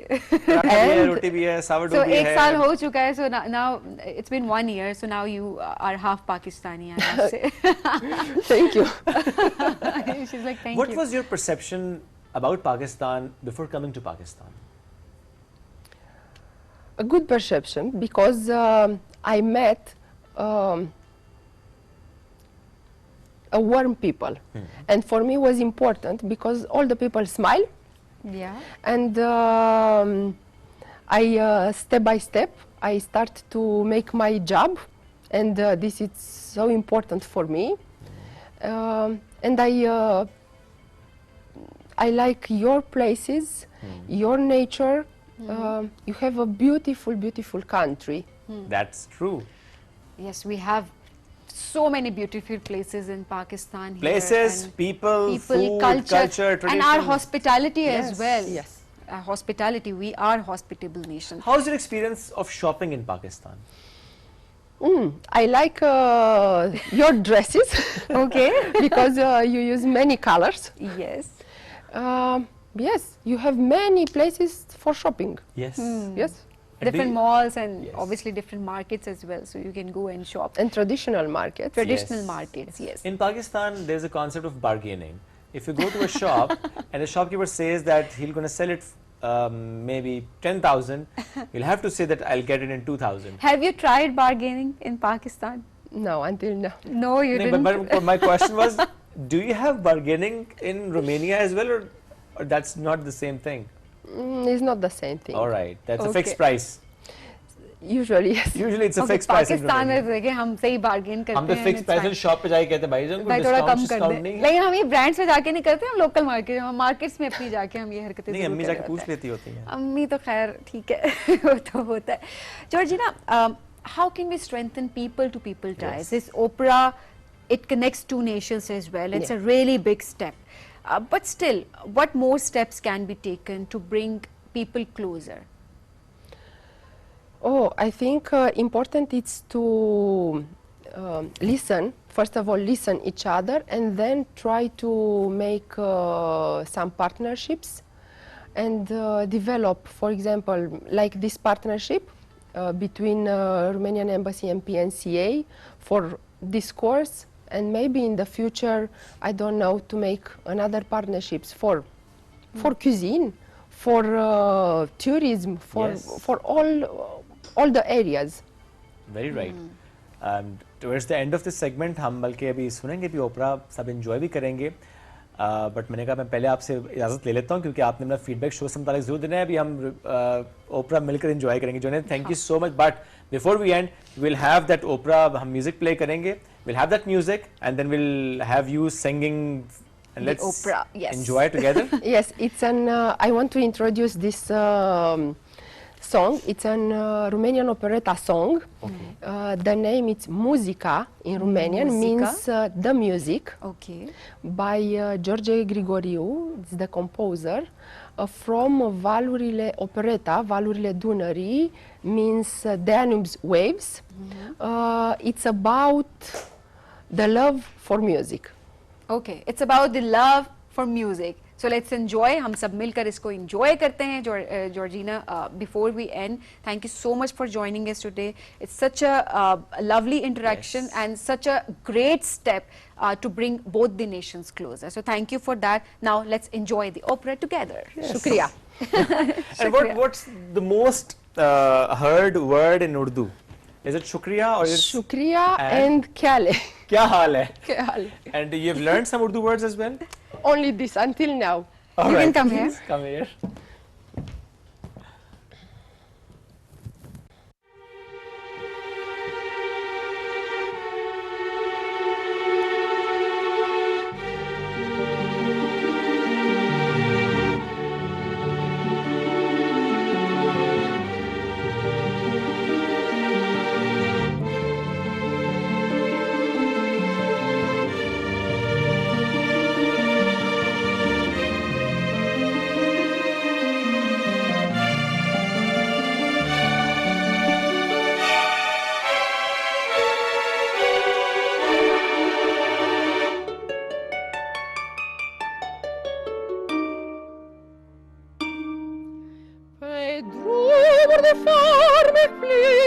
रोटी भी है, sourdough भी है। एक साल हो चुका है, so now it's been 1 year, so now you are half Pakistani, I must say. Thank you. She's like, thank you. What was your perception about Pakistan before coming to Pakistan? A good perception because I met a warm people, and for me was important because all the people smile. Yeah. And I step by step I start to make my job, and this is so important for me. And I like your places, your nature. You have a beautiful country. That's true. Yes, we have so many beautiful places in Pakistan. Places, people, food, culture, tradition. And our hospitality as well. Yes. Hospitality, we are hospitable nation. How's your experience of shopping in Pakistan? I like your dresses. Okay. Because you use many colors. Yes. Yes, you have many places for shopping. Yes. Yes. Different malls and obviously different markets as well, so you can go and shop. And traditional markets. Traditional markets, yes. In Pakistan, there's a concept of bargaining. If you go to a shop and the shopkeeper says that he's going to sell it maybe 10,000, you'll have to say that I'll get it in 2,000. Have you tried bargaining in Pakistan? No, until now. No, you didn't. But my question was, do you have bargaining in Romania as well, or that's not the same thing? It's not the same thing. All right, that's a fixed price. Usually, yes. Usually it's a fixed price in Pakistan Romania. में देखे हम सही bargain करते हैं। हम तो fix price shop पे जाके कहते हैं भाई जान भाई थोड़ा कम कर दे। नहीं है। लेकिन हम ये ब्रांड्स में जाके नहीं करते, हम लोकल मार्केट, हम मार्केट्स में अपनी जाके हम ये हरकतें नहीं, अम्मी जाके पूछ लेती होती हैं। अम्मी तो खैर ठीक है, वो तो होता है। Georgina, how can we strengthen people to people ties? This opera, it connects two nations as well. It's a really big step. But still, what more steps can be taken to bring people closer? Oh, I think important is to listen. First of all, listen each other, and then try to make some partnerships and develop. For example, like this partnership between Romanian Embassy and PNCA for this course, and maybe in the future, I don't know, to make another partnerships for cuisine, for tourism, for Yes. for all the areas. Very right towards the end of this segment हम बल्कि अभी सुनेंगे भी ओपरा, सब enjoy भी करेंगे, but मैंने कहा मैं पहले आपसे इजाज़त ले लेता हूँ क्योंकि आपने अपना फीडबैक शो से मुतालिक जरूर देना है। अभी हम ओपरा मिलकर एंजॉय करेंगे। जोने thank you so much, but before we end will have that opera, हम म्यूजिक प्ले करेंगे, will have that music and then will have you singing and let's opera, yes. enjoy together. Yes, it's an. I want to introduce this song. It's an Romanian operetta song. The name is Muzica in Romanian, Muzica. means the music. Okay. By George Grigoriu, it's the composer. From Valurile Operetta, Valurile Dunării, means Danube's waves. It's about the love for music. Okay, it's about the love for music. So let's enjoy. हम सब मिलकर इसको enjoy करते हैं. Georgina, before we end, thank you so much for joining us today. It's such a lovely interaction and such a great step to bring both the nations closer. So thank you for that. Now let's enjoy the opera together. Shukriya. And what's the most heard word in Urdu? Is it shukriya or is Shukriya and Kyale. kya haal hai? Kyale. And you've learned some Urdu words as well? Only this until now. All You right. can come here. Come here. Pe drumuri de farmec plin